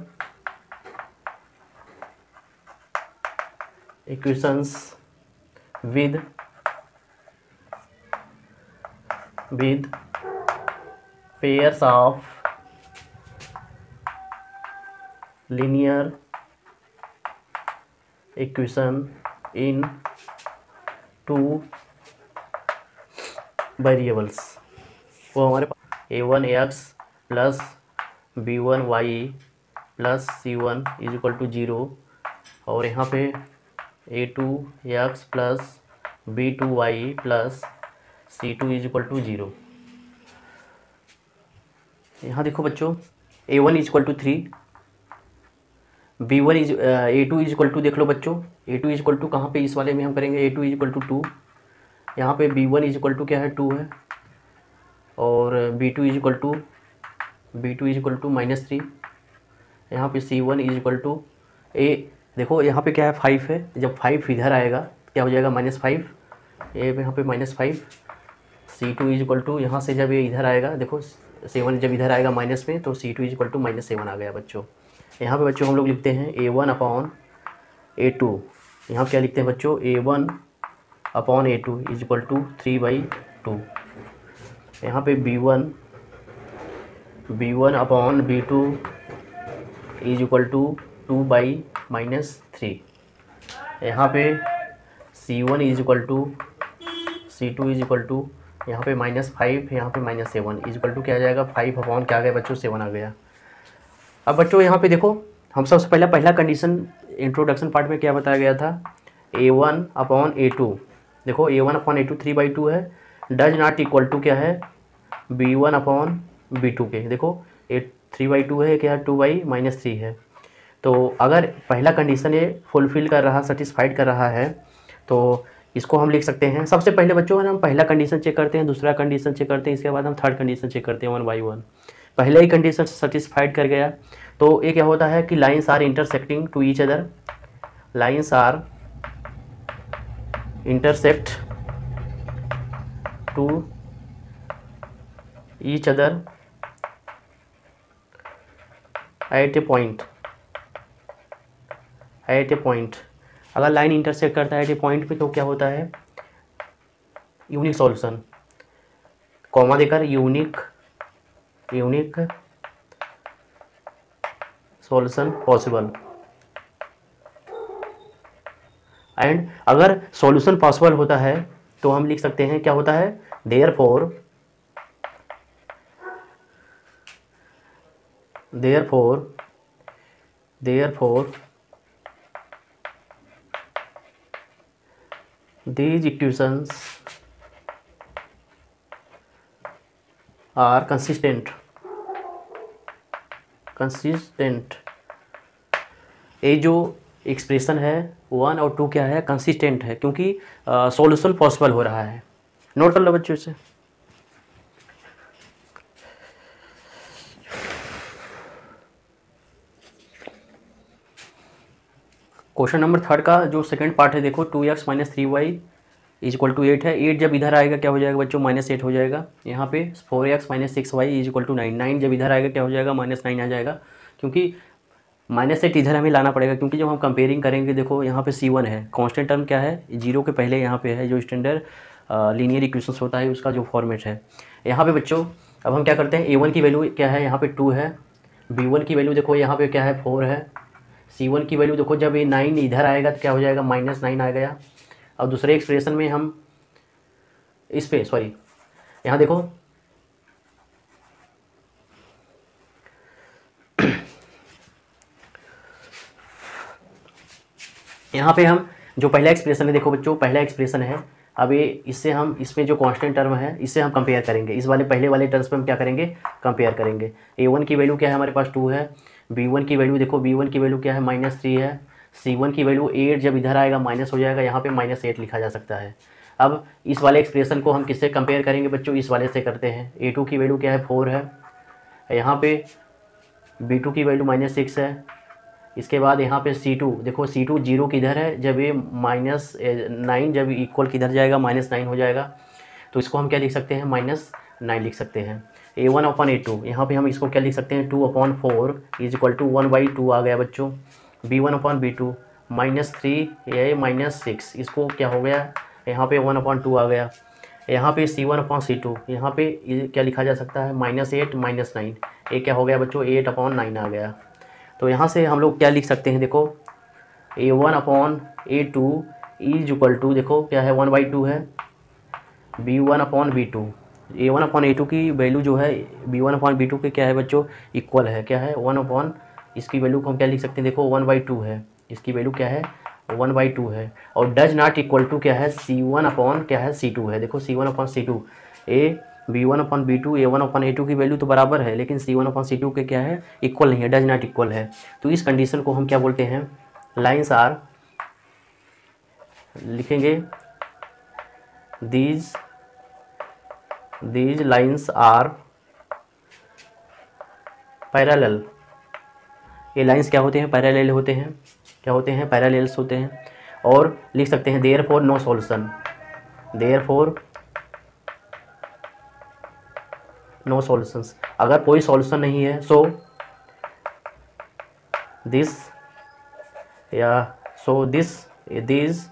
equations with pairs of linear equation in 2 variables. वो हमारे पास A1x plus B1y plus C1 is equal to 0, और यहाँ पे A2x plus B2y plus C2 is equal to 0। यहाँ देखो बच्चों A1 is equal to 3, B1 is A2 is equal to, देख लो बच्चों A2 इज इक्वल टू कहाँ पे, इस वाले में हम करेंगे A2 इज इक्वल टू 2, यहाँ पे B1 इज इक्वल टू क्या है 2 है, और B2 इज इक्वल टू -3, यहाँ पे C1 इज इक्वल टू देखो यहाँ पे क्या है 5 है, जब 5 इधर आएगा क्या हो जाएगा -5, यहाँ पे -5, C2 इज इक्वल टू यहाँ से जब ये इधर आएगा, देखो 7 जब इधर आएगा माइनस में तो C2 इज इक्वल टू -7 आ गया बच्चों। यहाँ पे बच्चों हम लोग लिखते हैं A1/A2, यहाँ क्या लिखते हैं बच्चों A1/A2 इज इक्वल टू 3/2, यहाँ पे B1/B2 इज इक्वल टू 2/-3, यहाँ पे C1 is equal to C2 is equal to यहाँ पे -5, यहाँ पे -7 इज इक्वल टू क्या आ जाएगा 5 क्या आ गया बच्चों 7 आ गया। अब बच्चों यहाँ पे देखो हम सबसे पहला कंडीशन इंट्रोडक्शन पार्ट में क्या बताया गया था, A1/A2, देखो A1/A2 3/2 है, डज नॉट इक्वल टू क्या है B1/B2 के, देखो 3/2 है क्या है 2/-3 है। तो अगर पहला कंडीशन ये फुलफिल कर रहा, सेटिस्फाइड कर रहा है तो इसको हम लिख सकते हैं। सबसे पहले बच्चों हम पहला कंडीशन चेक करते हैं, दूसरा कंडीशन चेक करते हैं, इसके बाद हम थर्ड कंडीशन चेक करते हैं 1 by 1। पहले ही कंडीशन सेटिस्फाइड कर गया तो ये क्या होता है कि lines are intersecting to each other, lines are intersect to each other at a point, at a point, अगर लाइन इंटरसेक्ट करता है एट ए पॉइंट पे तो क्या होता है, यूनिक सॉल्यूशन, कॉमा देकर यूनिक सॉल्यूशन पॉसिबल। एंड अगर सॉल्यूशन पॉसिबल होता है तो हम लिख सकते हैं क्या होता है, therefore these equations are consistent। ये जो एक्सप्रेशन है 1 और 2 क्या है, कंसिस्टेंट है, क्योंकि सॉल्यूशन पॉसिबल हो रहा है। नोट कर लो बच्चों से। क्वेश्चन नंबर 3 का जो सेकंड पार्ट है देखो, 2x minus 3y is equal to 8 है। 8 जब इधर आएगा क्या हो जाएगा बच्चों, -8 हो जाएगा। यहाँ पे 4x minus 6y is equal to 9, 9 जब इधर आएगा क्या हो जाएगा, -9 आ जाएगा, क्योंकि -8 इधर हमें लाना पड़ेगा, क्योंकि जब हम कंपेयरिंग करेंगे देखो यहाँ पे C1 है, कांस्टेंट टर्म क्या है, 0 के पहले यहाँ पे है, जो स्टैंडर्ड लीनियर इक्वेशंस होता है उसका जो फॉर्मेट है। यहाँ पे बच्चों अब हम क्या करते हैं, A1 की वैल्यू क्या है, यहाँ पे 2 है, B1 की वैल्यू देखो यहाँ पे क्या है 4 है, C1 की वैल्यू देखो जब ये 9 इधर आएगा तो क्या हो जाएगा, -9 आ गया। अब दूसरे एक्सप्रेशन में हम इस पे सॉरी यहाँ देखो यहाँ पे हम जो पहला एक्सप्रेशन है देखो बच्चों, पहला एक्सप्रेशन है, अब ये इससे हम इसमें जो कांस्टेंट टर्म है इससे हम कंपेयर करेंगे, इस वाले पहले वाले टर्म्स पे हम क्या करेंगे, कंपेयर करेंगे। A1 की वैल्यू क्या है हमारे पास 2 है, B1 की वैल्यू देखो, B1 की वैल्यू क्या है -3 है, C1 की वैल्यू 8 जब इधर आएगा माइनस हो जाएगा, यहाँ पे -8 लिखा जा सकता है। अब इस वाले एक्सप्रेशन को हम किससे कंपेयर करेंगे बच्चों, इस वाले से करते हैं। A2 की वैल्यू क्या है 4 है, यहाँ पे B2 की वैल्यू -6 है, इसके बाद यहाँ पे C2 देखो, C2 0 किधर है, जब ये -9 जब इक्वल किधर जाएगा, -9 हो जाएगा, तो इसको हम क्या लिख सकते हैं, -9 लिख सकते हैं। A1/A2 यहाँ पे हम इसको क्या लिख सकते हैं, 2/4 इज इक्वल टू 1/2 आ गया बच्चों। B1/B2 -3 ये -6, इसको क्या हो गया, यहाँ पे 1/2 आ गया। यहाँ पे C1/C2 यहाँ पे क्या लिखा जा सकता है, -8 -9, ये क्या हो गया बच्चों, 8/9 आ गया। तो यहाँ से हम लोग क्या लिख सकते हैं, देखो A1/A2 इज इक्वल टू देखो क्या है 1/2 है, B1/B2, A1/A2 की वैल्यू जो है B1/B2 के क्या है बच्चों, इक्वल है, क्या है 1/, इसकी वैल्यू को हम क्या लिख सकते हैं, देखो 1/2 है, इसकी वैल्यू क्या है 1/2 है, और डज नॉट इक्वल टू क्या है, C1/ क्या है C2 है। देखो C1/C2 B1/B2 A1/A2 की वैल्यू तो बराबर है, लेकिन C1/C2 के क्या है, इक्वल नहीं है, डज नॉट इक्वल है। तो इस कंडीशन को हम क्या बोलते हैं, लाइन्स आर, लिखेंगे दीज लाइन्स आर पैरेलल। ये लाइन्स क्या होते हैं, पैरेलल होते हैं, क्या होते हैं, पैरेलल्स होते हैं। और लिख सकते हैं therefore no solution, therefore no solutions, अगर कोई सॉल्यूशन नहीं है, so this these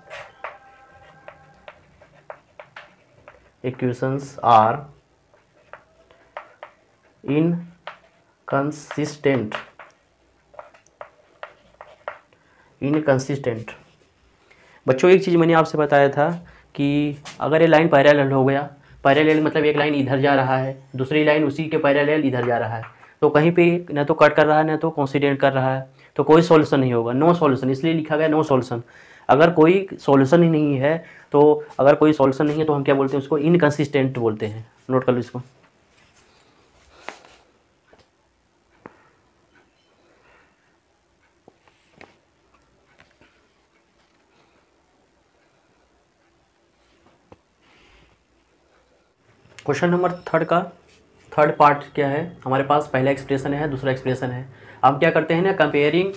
equations are inconsistent। बच्चों एक चीज़ मैंने आपसे बताया था कि अगर ये लाइन पैरेलल हो गया, पैरेलल मतलब एक लाइन इधर जा रहा है, दूसरी लाइन उसी के पैरेलल इधर जा रहा है, तो कहीं पे ना तो कट कर रहा है ना तो कोइंसिडेंट कर रहा है, तो कोई सॉल्यूशन नहीं होगा, नो सॉल्यूशन, इसलिए लिखा गया नो सॉल्यूशन। अगर कोई सॉल्यूशन ही नहीं है तो अगर कोई सॉल्यूशन नहीं है तो हम क्या बोलते हैं, उसको इनकंसिस्टेंट बोलते हैं। नोट कर लो इसको। क्वेश्चन नंबर 3 का थर्ड पार्ट क्या है हमारे पास, पहला एक्सप्रेशन है, दूसरा एक्सप्रेशन है। हम क्या करते हैं ना, comparing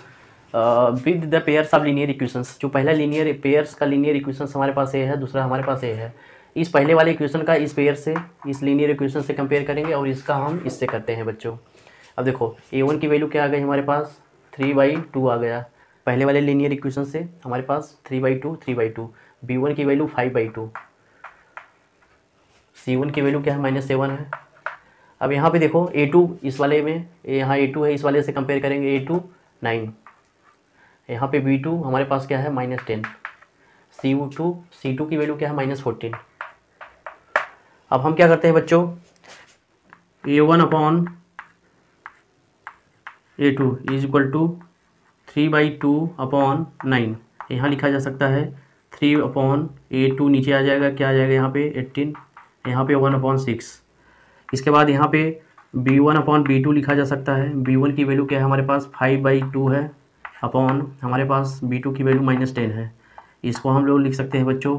with the pairs of linear equations. जो पहला लीनियर पेयर्स का लीनियर इक्वेशंस हमारे पास ये है, दूसरा हमारे पास ये है। इस पहले वाले इक्वेशन का इस पेयर से, इस लीनियर इक्वेशन से कंपेयर करेंगे और इसका हम इससे करते हैं बच्चों। अब देखो A1 की वैल्यू क्या आ गई हमारे पास 3/2 आ गया, पहले वाले लीनियर इक्वेशन से हमारे पास 3/2, B1 की वैल्यू 5/2, C1 की वैल्यू क्या है -7 है। अब यहाँ पे देखो A2 इस वाले में, यहाँ A2 है, इस वाले से कंपेयर करेंगे A2 9, यहाँ पे B2 हमारे पास क्या है -10, C2 की वैल्यू क्या है -14। अब हम क्या करते हैं बच्चों, A1/A2 इज इक्वल टू 3/2/9, यहाँ लिखा जा सकता है 3/A2, नीचे आ जाएगा, क्या आ जाएगा यहाँ पे 18, यहाँ पे 1/6। इसके बाद यहाँ पे B1/B2 लिखा जा सकता है, B1 की वैल्यू क्या है हमारे पास 5/2 है, अपॉन हमारे पास B2 की वैल्यू -10 है। इसको हम लोग लिख सकते हैं बच्चों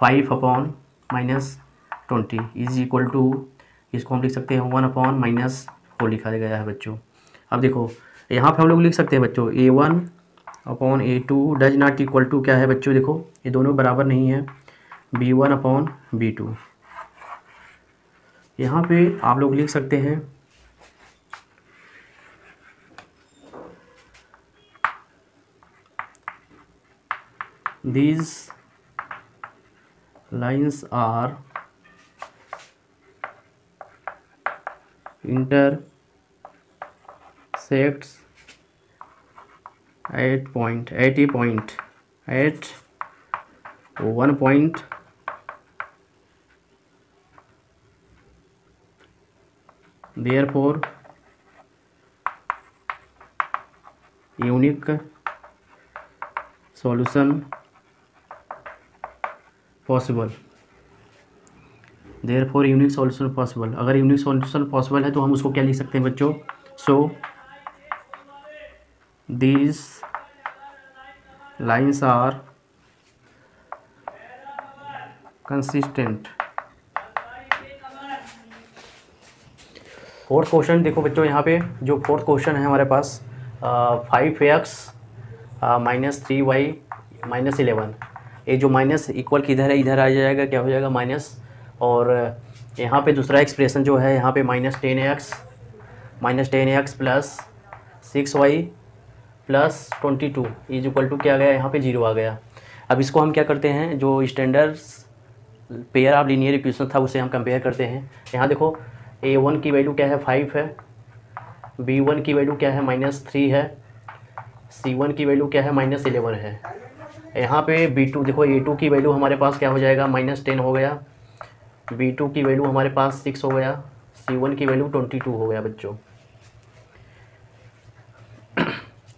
5/-20 इज इक्वल टू, इसको हम लिख सकते हैं 1/-4 लिखा गया है बच्चों। अब देखो यहाँ पे हम लोग लिख सकते हैं बच्चों A1/A2 does not equal to क्या है बच्चों, देखो ये दोनों बराबर नहीं है, B1/B2। यहाँ पे आप लोग लिख सकते हैं these lines are intersects at one point therefore unique solution possible, therefore unique solution possible. अगर यूनिक सॉल्यूशन पॉसिबल है तो हम उसको क्या लिख सकते हैं बच्चों, so these lines are consistent. Fourth question देखो बच्चों, यहाँ पे जो फोर्थ क्वेश्चन है हमारे पास 5x -3y -11, ये जो माइनस इक्वल किधर है, इधर आ जाएगा, क्या हो जाएगा माइनस, और यहाँ पे दूसरा एक्सप्रेशन जो है यहाँ पे -10x plus 6y plus 22 is equal to क्या आ गया, यहाँ पे 0 आ गया। अब इसको हम क्या करते हैं, जो standard pair of linear equation था उसे हम कंपेयर करते हैं। यहाँ देखो A1 की वैल्यू क्या है 5 है, B1 की वैल्यू क्या है -3 है, C1 की वैल्यू क्या है -11 है। यहाँ पे B2 देखो, A2 की वैल्यू हमारे पास क्या हो जाएगा -10 हो गया, B2 की वैल्यू हमारे पास 6 हो गया, C1 की वैल्यू 22 हो गया बच्चों।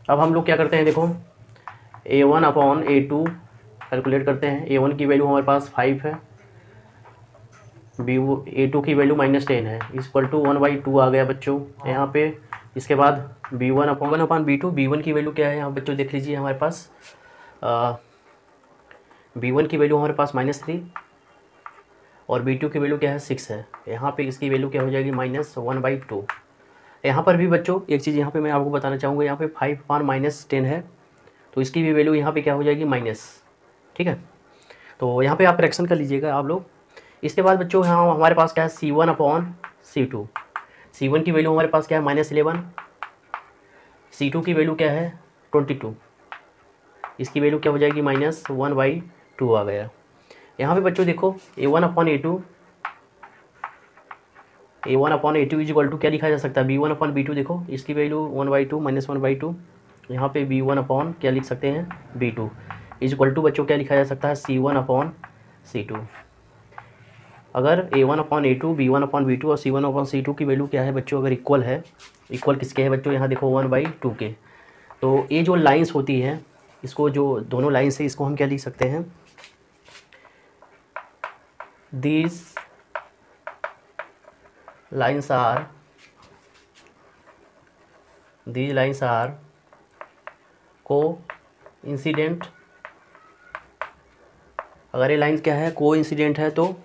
अब हम लोग क्या करते हैं, देखो A1/A2 कैलकुलेट करते हैं। A1 की वैल्यू हमारे पास 5 है, A2 की वैल्यू -10 है, इक्वल टू 1/2 आ गया बच्चों यहाँ पे। इसके बाद B1/B2, B1 की वैल्यू क्या है यहाँ बच्चों देख लीजिए, हमारे पास B1 की वैल्यू हमारे पास -3 और B2 की वैल्यू क्या है 6 है। यहाँ पे इसकी वैल्यू क्या हो जाएगी -1/2। यहाँ पर भी बच्चों एक चीज़ यहाँ पे मैं आपको बताना चाहूँगा, यहाँ पे 5/-10 है, तो इसकी भी वैल्यू यहाँ पे क्या हो जाएगी माइनस, ठीक है। तो यहाँ पे आप करेक्शन कर लीजिएगा आप लोग। इसके बाद बच्चों यहाँ हमारे पास क्या है C1/C2, C1 की वैल्यू हमारे पास क्या है -11, C2 की वैल्यू क्या है 22, इसकी वैल्यू क्या हो जाएगी -1/2 आ गया। यहाँ पे बच्चों देखो A1/A2 इज इक्वल टू क्या लिखा जा सकता है, B1/B2, देखो इसकी वैल्यू 1/2 -1/2, यहाँ पे B1 क्या लिख सकते हैं B2 इज इक्वल टू बच्चों क्या लिखा जा सकता है C1/C2। अगर A1/A2, B1/B2 और C1/C2 की वैल्यू क्या है बच्चों, अगर इक्वल है, इक्वल किसके है बच्चों, यहाँ देखो 1/2 के, तो ये जो लाइंस होती हैं, इसको जो दोनों लाइंस है इसको हम क्या लिख सकते हैं, these lines are कोइंसिडेंट। अगर ये लाइन क्या है कोइंसिडेंट है तो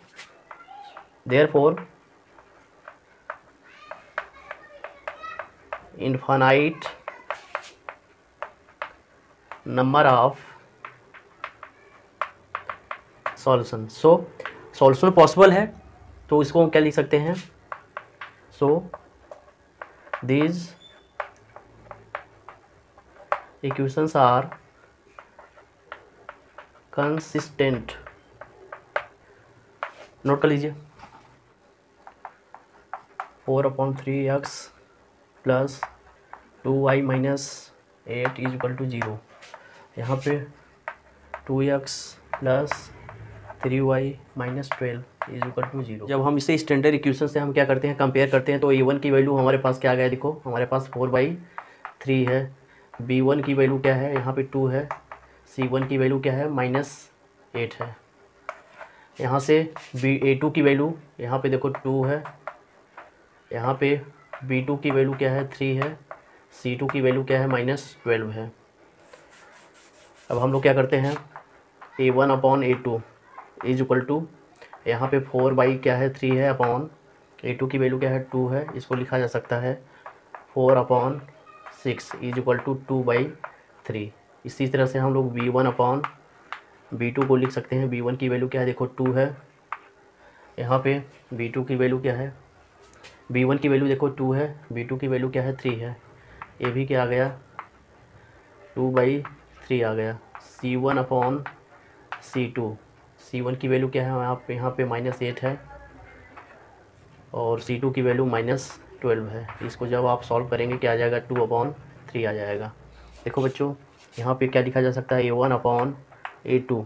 therefore infinite number of solution, so solution possible है, तो इसको हम क्या लिख सकते हैं, so these equations are consistent। Note कर लीजिए 4/3x plus 2y minus 8 is equal to 0। यहाँ पे 2x plus 3y minus 12 is equal to 0। जब हम इसे स्टैंडर्ड इक्वेशन से हम क्या करते हैं, कंपेयर करते हैं, तो a1 की वैल्यू हमारे पास क्या आ गया, देखो हमारे पास 4/3 है। b1 की वैल्यू क्या है, यहाँ पे 2 है। c1 की वैल्यू क्या है, -8 है। यहाँ से a2 की वैल्यू यहाँ पे देखो 2 है। यहाँ पे b2 की वैल्यू क्या है, 3 है। c2 की वैल्यू क्या है, -12 है। अब हम लोग क्या करते हैं, a1/a2 इज इक्वल टू, यहाँ पे 4/3 है अपॉन a2 की वैल्यू क्या है, 2 है। इसको लिखा जा सकता है 4/6 इज इक्वल टू 2/3। इसी तरह से हम लोग b1/b2 को लिख सकते हैं। b1 की वैल्यू क्या है, देखो 2 है। यहाँ पे b2 की वैल्यू क्या है, b1 की वैल्यू देखो 2 है, b2 की वैल्यू क्या है, 3 है। ये भी क्या आ गया, 2/3 आ गया। c1/c2, c1 की वैल्यू क्या है, यहाँ पे -8 है और c2 की वैल्यू -12 है। इसको जब आप सॉल्व करेंगे क्या आ जाएगा, 2/3 आ जाएगा। देखो बच्चों, यहाँ पे क्या लिखा जा सकता है, a1/a2।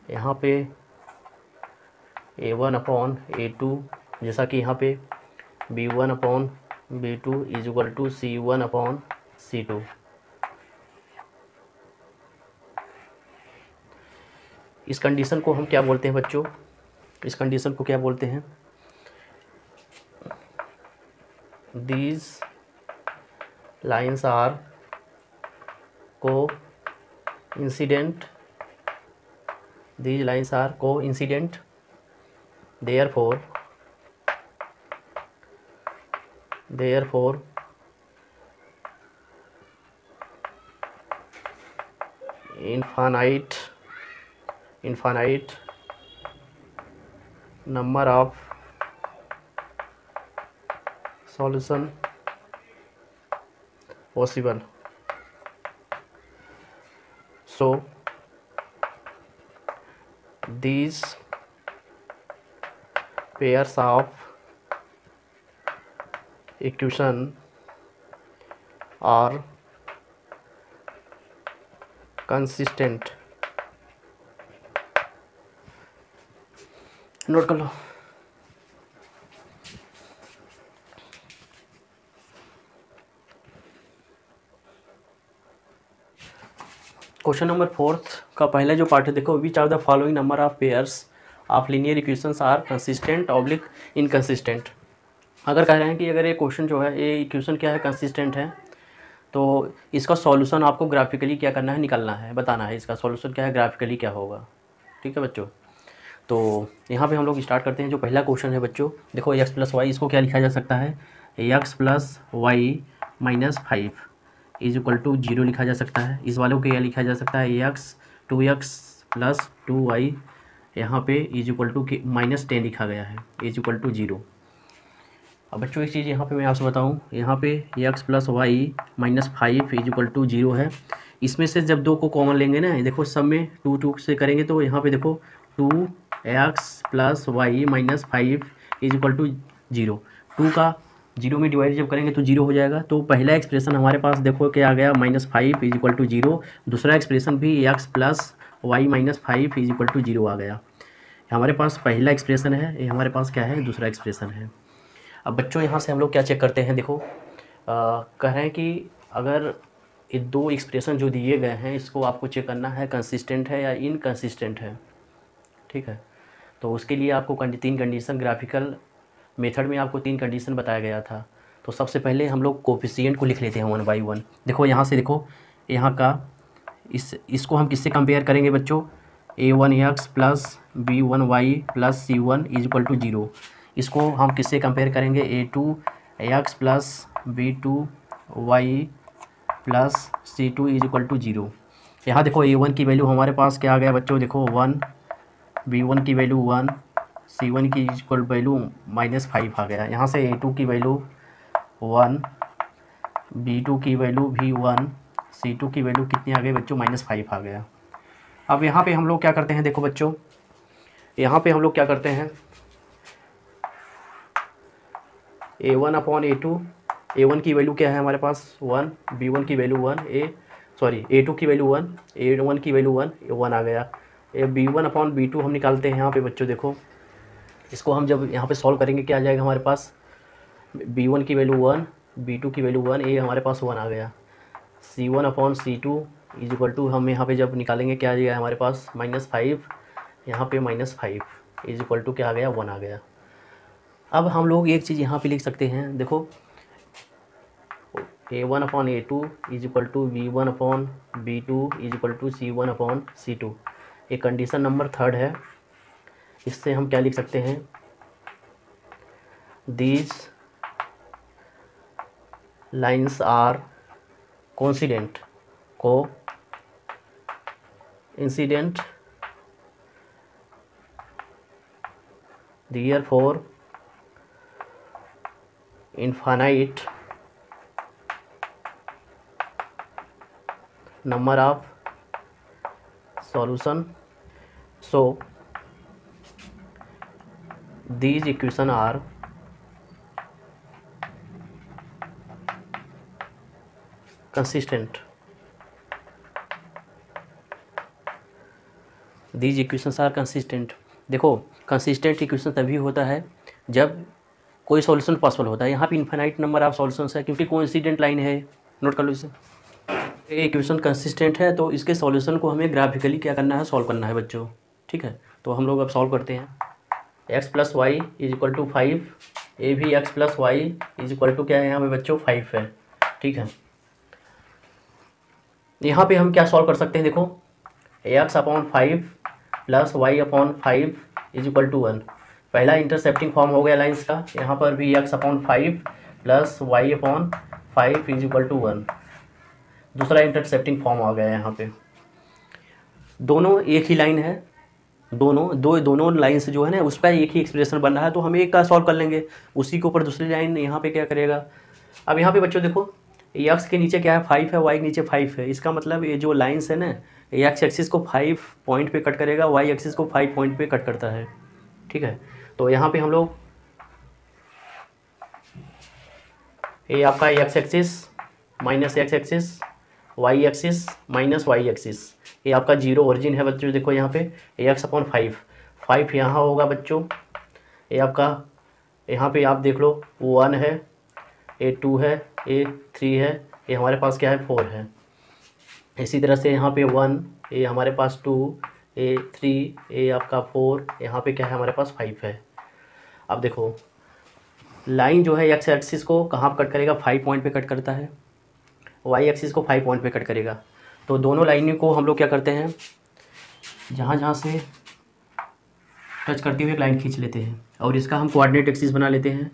यहाँ पे a1/a2 जैसा कि यहाँ पे b1/b2 is equal to c1/c2। इस कंडीशन को हम क्या बोलते हैं बच्चों, इस कंडीशन को क्या बोलते हैं, these lines are coincident, these lines are coincident, therefore infinite number of solution possible, so these pairs of equation are consistent। Note कर लो। क्वेश्चन नंबर 4 का पहला जो पार्ट है, देखो which are the following number of pairs of linear equations are consistent oblique inconsistent. अगर कह रहे हैं कि अगर ये क्वेश्चन जो है, ये इक्वेशन क्या है, कंसिस्टेंट है, तो इसका सॉल्यूशन आपको ग्राफिकली क्या करना है, निकालना है, बताना है इसका सॉल्यूशन क्या है, ग्राफिकली क्या होगा। ठीक है बच्चों, तो यहाँ पे हम लोग स्टार्ट करते हैं। जो पहला क्वेश्चन है बच्चों, देखो x + y, इसको क्या लिखा जा सकता है, x + y - 5 is equal to 0 लिखा जा सकता है। इस वालों को क्या लिखा जा सकता है,2x + 2y यहाँ पे इज इक्वल टू -10 लिखा गया है, इज इक्वल टू 0। अब बच्चों एक चीज़ यहाँ पे मैं आपसे बताऊँ, यहाँ पे x + y - 5 is equal to 0 है। इसमें से जब 2 को कॉमन लेंगे ना, देखो सब में 2 से करेंगे, तो यहाँ पे देखो 2x + y - 5 is equal to 0। 2 का 0 में डिवाइड जब करेंगे तो 0 हो जाएगा। तो पहला एक्सप्रेशन हमारे पास देखो क्या आ गया, -5 इज इक्वल टू 0। दूसरा एक्सप्रेशन भी x + y - 5 is equal to 0 आ गया। हमारे पास पहला एक्सप्रेशन है, ये हमारे पास क्या है, दूसरा एक्सप्रेशन है। अब बच्चों यहाँ से हम लोग क्या चेक करते हैं, देखो कह रहे हैं कि अगर ये 2 एक्सप्रेशन जो दिए गए हैं, इसको आपको चेक करना है कंसिस्टेंट है या इनकंसिस्टेंट है। ठीक है, तो उसके लिए आपको 3 कंडीशन, ग्राफिकल मेथड में आपको 3 कंडीशन बताया गया था। तो सबसे पहले हम लोग कोफिशिएंट को लिख लेते हैं 1 बाई 1। देखो यहाँ से, देखो यहाँ का इसको हम किससे कंपेयर करेंगे बच्चों, a1x + b1y + c1 is equal to 0। इसको हम किससे कंपेयर करेंगे, a2x + b2y + c2 is equal to 0। यहाँ देखो a1 की वैल्यू हमारे पास क्या आ गया बच्चों, देखो 1, b1 की वैल्यू 1, c1 की इक्वल वैल्यू -5 आ गया। यहाँ से a2 की वैल्यू 1, B2 की वैल्यू भी 1, C2 की वैल्यू कितनी आ गई बच्चों, -5 आ गया। अब यहाँ पे हम लोग क्या करते हैं, देखो बच्चों यहाँ पे हम लोग क्या करते हैं, A1/A2, A1 की वैल्यू क्या है हमारे पास 1, B1 की वैल्यू 1, A2 की वैल्यू 1, A1 की वैल्यू 1 आ गया। B1/B2 हम निकालते हैं यहाँ पे बच्चों, देखो इसको हम जब यहाँ पे सॉल्व करेंगे क्या आ जाएगा हमारे पास, B1 की वैल्यू 1, B2 की वैल्यू 1, ये हमारे पास 1 आ गया। C1/C2 इज इक्वल टू, हम यहाँ पे जब निकालेंगे क्या आ जाएगा हमारे पास -5, यहाँ पे -5 इज इक्वल टू क्या आ गया, 1 आ गया। अब हम लोग एक चीज़ यहाँ पे लिख सकते हैं, देखो A1/A2 is equal to B1/B2 is equal to C1/C2, ये कंडीशन नंबर 3 है। इससे हम क्या लिख सकते हैं, these lines are coincident, coincident, therefore infinite number of solution, so these equation are consistent, these equations are consistent। देखो कंसिस्टेंट इक्वेशन तभी होता है जब कोई सॉल्यूशन पॉसिबल होता है। यहाँ पे इन्फिनाइट नंबर ऑफ सॉल्यूशंस है क्योंकि कोइंसिडेंट लाइन है, नोट कर लो इसे। ये इक्वेशन कंसिस्टेंट है तो इसके सॉल्यूशन को हमें ग्राफिकली क्या करना है, सॉल्व करना है बच्चों, ठीक है। तो हम लोग अब सॉल्व करते हैं। x + y is equal to 5, ये भी x + y is equal to क्या है यहाँ पे बच्चों 5 है, ठीक है। यहाँ पे हम क्या सॉल्व कर सकते हैं, देखो x/5 + y/5 is equal to 1, पहला इंटरसेप्टिंग फॉर्म हो गया लाइंस का। यहाँ पर भी x/5 + y/5 is equal to 1, दूसरा इंटरसेप्टिंग फॉर्म आ गया यहाँ पे। दोनों एक ही लाइन है, दोनों लाइन्स जो है ना उस पर एक ही एक्सप्रेशन बन रहा है, तो हम एक का सॉल्व कर लेंगे, उसी के ऊपर दूसरी लाइन यहाँ पे क्या करेगा। अब यहाँ पे बच्चों देखो x के नीचे क्या है 5 है, y के नीचे 5 है, इसका मतलब ये जो लाइन्स है ना x एक्सिस को 5 पॉइंट पे कट करेगा, y एक्सिस को 5 पॉइंट पे कट करता है, ठीक है। तो यहाँ पे हम लोग ये आपका x axis minus x axis, y axis minus y axis, ये आपका जीरो ओरिजिन है बच्चों। देखो यहाँ पे x/5, 5 यहाँ होगा बच्चों, ये आपका यहाँ पे आप देख लो 1 है, ये 2 है, ये 3 है, ये हमारे पास क्या है 4 है। इसी तरह से यहाँ पे 1, ये हमारे पास 2, ये 3, ये आपका 4, यहाँ पे क्या है हमारे पास 5 है। अब देखो लाइन जो है x एक्सिस को कहाँ पर कट करेगा, 5 पॉइंट पे कट करता है, y एक्सिस को 5 पॉइंट पे कट करेगा। तो दोनों लाइनों को हम लोग क्या करते हैं, जहाँ जहाँ से टच करते हुए एक लाइन खींच लेते हैं और इसका हम कोऑर्डिनेट एक्सिस बना लेते हैं।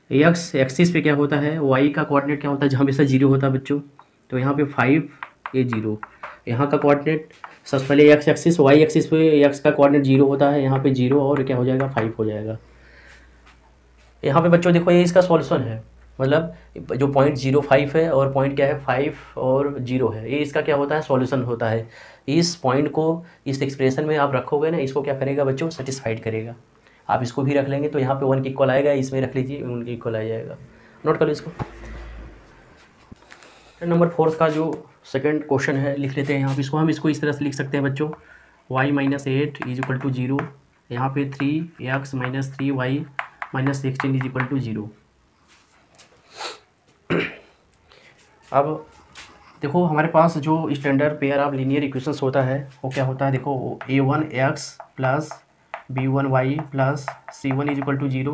x एक्सिस पे क्या होता है, y का कोऑर्डिनेट क्या होता है, जहाँ हमेशा 0 होता है बच्चों, तो यहाँ पे 5, ये 0, यहाँ का कोऑर्डिनेट सबसे पहले x एक्सिस, y एक्सिस पे x का कोऑर्डिनेट 0 होता है, यहाँ पे 0 और क्या हो जाएगा 5 हो जाएगा। यहाँ पे बच्चों देखो ये इसका सॉल्यूशन है, मतलब जो 0.05 है और पॉइंट क्या है 5 और 0 है, ये इसका क्या होता है सॉल्यूशन होता है। इस पॉइंट को इस एक्सप्रेशन में आप रखोगे ना, इसको क्या करेगा बच्चों, सेटिस्फाइड करेगा। आप इसको भी रख लेंगे तो यहाँ पे 1 के इक्वल आएगा, इसमें रख लीजिए 1 के इक्वल आ जाएगा। नोट कर लो इसको। नंबर 4 का जो सेकंड क्वेश्चन है लिख लेते हैं यहाँ पे, इसको हम इसको इस तरह से लिख सकते हैं बच्चों, y - 8 इज इक्वल टू 0, यहाँ पे 3x - 3y - 16 is equal to 0। अब देखो हमारे पास जो standard pair of linear equations होता है वो क्या होता है, देखो a1x + b1y + c1 is equal to 0,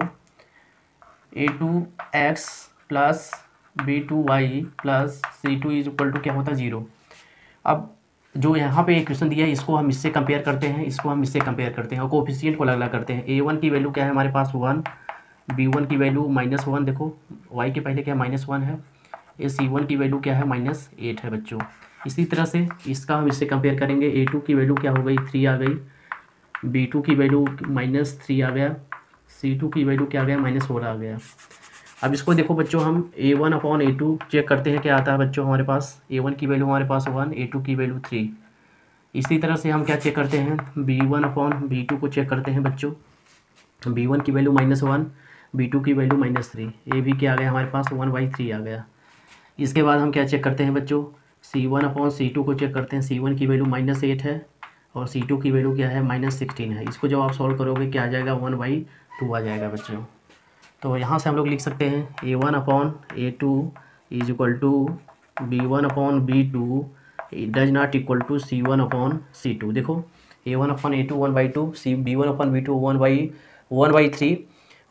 a2x + b2y + c2 is equal to क्या होता है 0। अब जो यहाँ पे इक्वेशन दिया है इसको हम इससे कंपेयर करते हैं, इसको हम इससे कंपेयर करते हैं और कोएफिशिएंट को अलग अलग करते हैं। a1 की वैल्यू क्या है हमारे पास 1, b1 की वैल्यू -1, देखो y के पहले क्या -1 है, ये c1 की वैल्यू क्या है -8 है बच्चों। इसी तरह से इसका हम इससे कंपेयर करेंगे, a2 की वैल्यू क्या हो गई 3 आ गई, b2 की वैल्यू -3 आ गया, c2 की वैल्यू क्या आ गया -4 आ गया। अब इसको देखो बच्चों, हम A1/A2 चेक करते हैं क्या आता है बच्चों हमारे पास। A1 की वैल्यू हमारे पास 1, A2 की वैल्यू 3। इसी तरह से हम क्या चेक करते हैं, B1/B2 को चेक करते हैं बच्चों। B1 की वैल्यू -1, B2 की वैल्यू -3, ये भी क्या आ गया हमारे पास 1/3 आ गया। इसके बाद हम क्या चेक करते हैं बच्चों, C1/C2 को चेक करते हैं। C1 की वैल्यू -8 है और C2 की वैल्यू क्या है, -16 है। इसको जब आप सॉल्व करोगे क्या आ जाएगा, 1/2 आ जाएगा बच्चों। तो यहाँ से हम लोग लिख सकते हैं A1/A2 is equal to B1/B2 does not equal to C1/C2। देखो A1/A2 1/2, B1/B2 1/3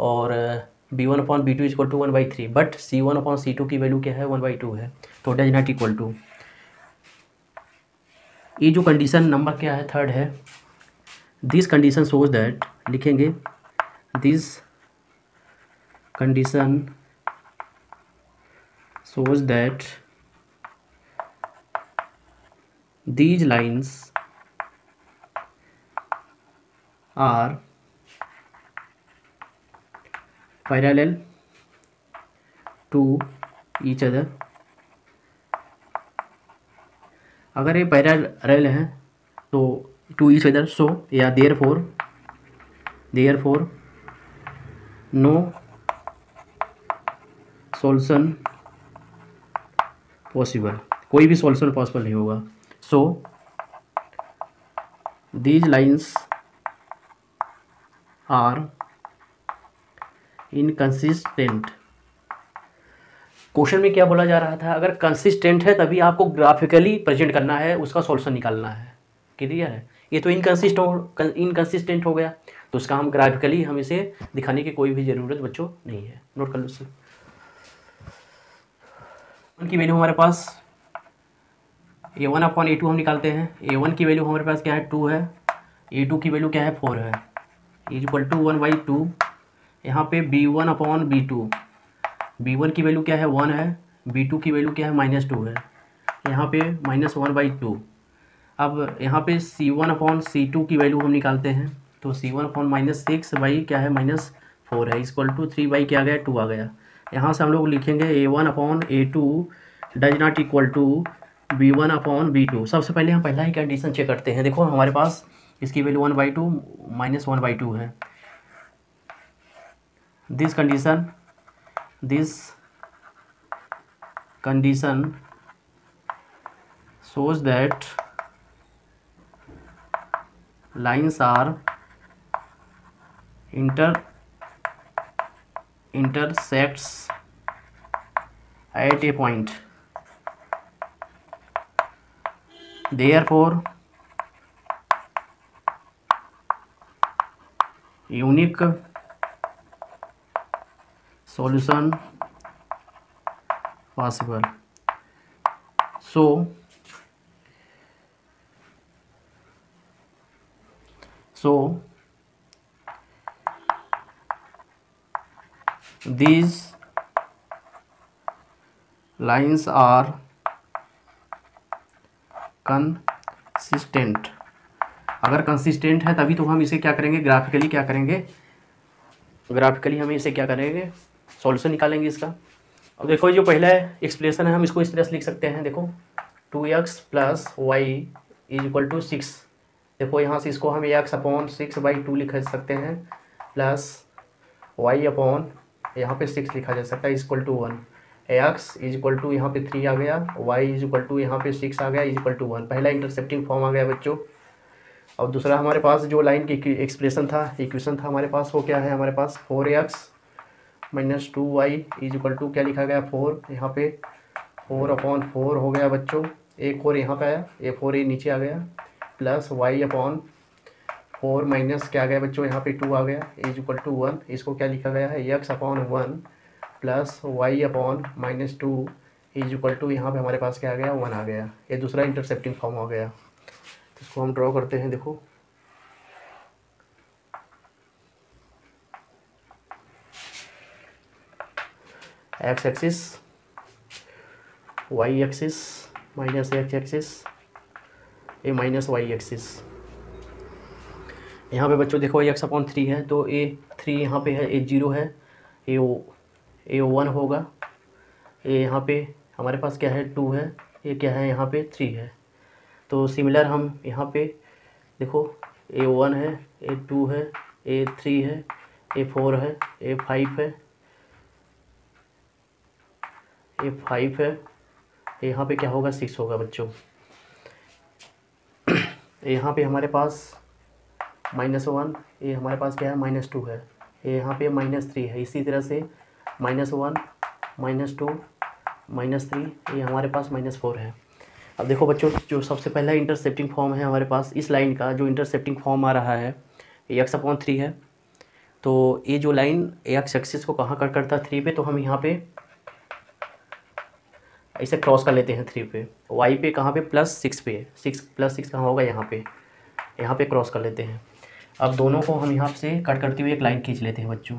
और B1/B2 is equal to 1/3, but C1/C2 की वैल्यू क्या है, 1/2 है, तो डज नॉट इक्वल टू। ये जो कंडीशन नंबर क्या है, थर्ड है। दिस कंडीशन शोज दैट, लिखेंगे this condition shows that these lines are parallel to each other। अगर ये पैरेलल हैं तो टू ईच अदर, सो या देयरफॉर नो सॉल्यूशन पॉसिबल, कोई भी सॉल्यूशन पॉसिबल नहीं होगा। So these lines are inconsistent. Question में क्या बोला जा रहा था, अगर कंसिस्टेंट है तभी आपको ग्राफिकली प्रेजेंट करना है, उसका सॉल्यूशन निकालना है। क्लियर है। ये तो इनकंसिस्टेंट हो गया, तो उसका हम ग्राफिकली हम इसे दिखाने की कोई भी ज़रूरत बच्चों नहीं है। नोट कर लो सर। की वैल्यू हमारे पास A1/A2 हम निकालते हैं। A1 की वैल्यू हमारे पास क्या है, 2 है। A2 की वैल्यू क्या है, 4 है, इज इक्वल टू 1/2। यहाँ पे B1/B2, B1 की वैल्यू क्या है, 1 है, B2 की वैल्यू क्या है, -2 है, यहाँ पे -1/2। अब यहाँ पे C1/C2 की वैल्यू हम निकालते हैं, तो C1/-6 बाई क्या है, -4 है, इक्वल टू 3 बाई क्या आ गया, 2 आ गया। यहाँ से हम लोग लिखेंगे A1/A2 does not equal to B1/B2। सबसे पहले हम पहला ही कंडीशन चेक करते हैं। देखो हमारे पास इसकी वैल्यू 1/2 -1/2 है। This condition shows that lines are intersects at a point, therefore unique solution possible। So these lines are consistent। अगर कंसिस्टेंट है तभी तो हम इसे क्या करेंगे, ग्राफिकली क्या करेंगे, ग्राफिकली हमें इसे क्या करेंगे, सॉल्यूशन निकालेंगे इसका। अब देखो जो पहला एक्सप्रेशन है हम इसको इस तरह से लिख सकते हैं। देखो 2x + y is equal to 6। देखो यहाँ से इसको हम x/6/2 लिख सकते हैं, प्लस y/ यहाँ पे 6 लिखा जा सकता है, equal to 1। x is equal to यहाँ पे 3 आ गया, y इज इक्वल टू यहाँ पे 6 आ गया, इज इक्वल टू 1। पहला इंटरसेप्टिंग फॉर्म आ गया बच्चों। और दूसरा हमारे पास जो लाइन की एक्सप्रेशन था, इक्वेशन था हमारे पास, वो क्या है हमारे पास, 4x - 2y is equal to क्या लिखा गया, 4। यहाँ पे 4/4 हो गया बच्चों, एक 4 यहाँ पे आया, ये 4 ये नीचे आ गया, प्लस y/4 माइनस क्या आ गया बच्चों, यहाँ पे 2 आ गया, इज इक्वल टू 1। इसको क्या लिखा गया है, x/1 plus y/-2 is equal to यहाँ पे हमारे पास क्या आ गया, 1 आ गया। ये दूसरा इंटरसेप्टिंग फॉर्म हो गया। इसको हम ड्रॉ करते हैं। देखो x axis, y axis, minus x axis, ये -y एक्सिस। यहाँ पे बच्चों देखो x/3 है, तो ये 3 यहाँ पे है, ये 0 है, ये A1 होगा, ये यहाँ पे हमारे पास क्या है 2 है, ये क्या है यहाँ पे 3 है। तो सिमिलर हम यहाँ पे देखो A1 है, A2 है, A3 है, A4 है, A5 है, A5 है, यहाँ पे क्या होगा 6 होगा बच्चों। यहाँ पे हमारे पास -1, ये हमारे पास क्या है -2 है, ये यहाँ पे -3 है। इसी तरह से -1 -2 -3, ये हमारे पास -4 है। अब देखो बच्चों, जो सबसे पहला इंटरसेप्टिंग फॉर्म है हमारे पास इस लाइन का, जो इंटरसेप्टिंग फॉर्म आ रहा है ये x/3 है। तो ये जो लाइन एक्स एक्सिस को कहाँ कट करता है 3 पे, तो हम यहाँ पे ऐसे क्रॉस कर लेते हैं 3 पे। y पे कहाँ पे +6 पे, 6 + 6 कहाँ होगा यहाँ पे क्रॉस कर लेते हैं। अब दोनों को हम यहाँ से कट करते हुए एक लाइन खींच लेते हैं बच्चों।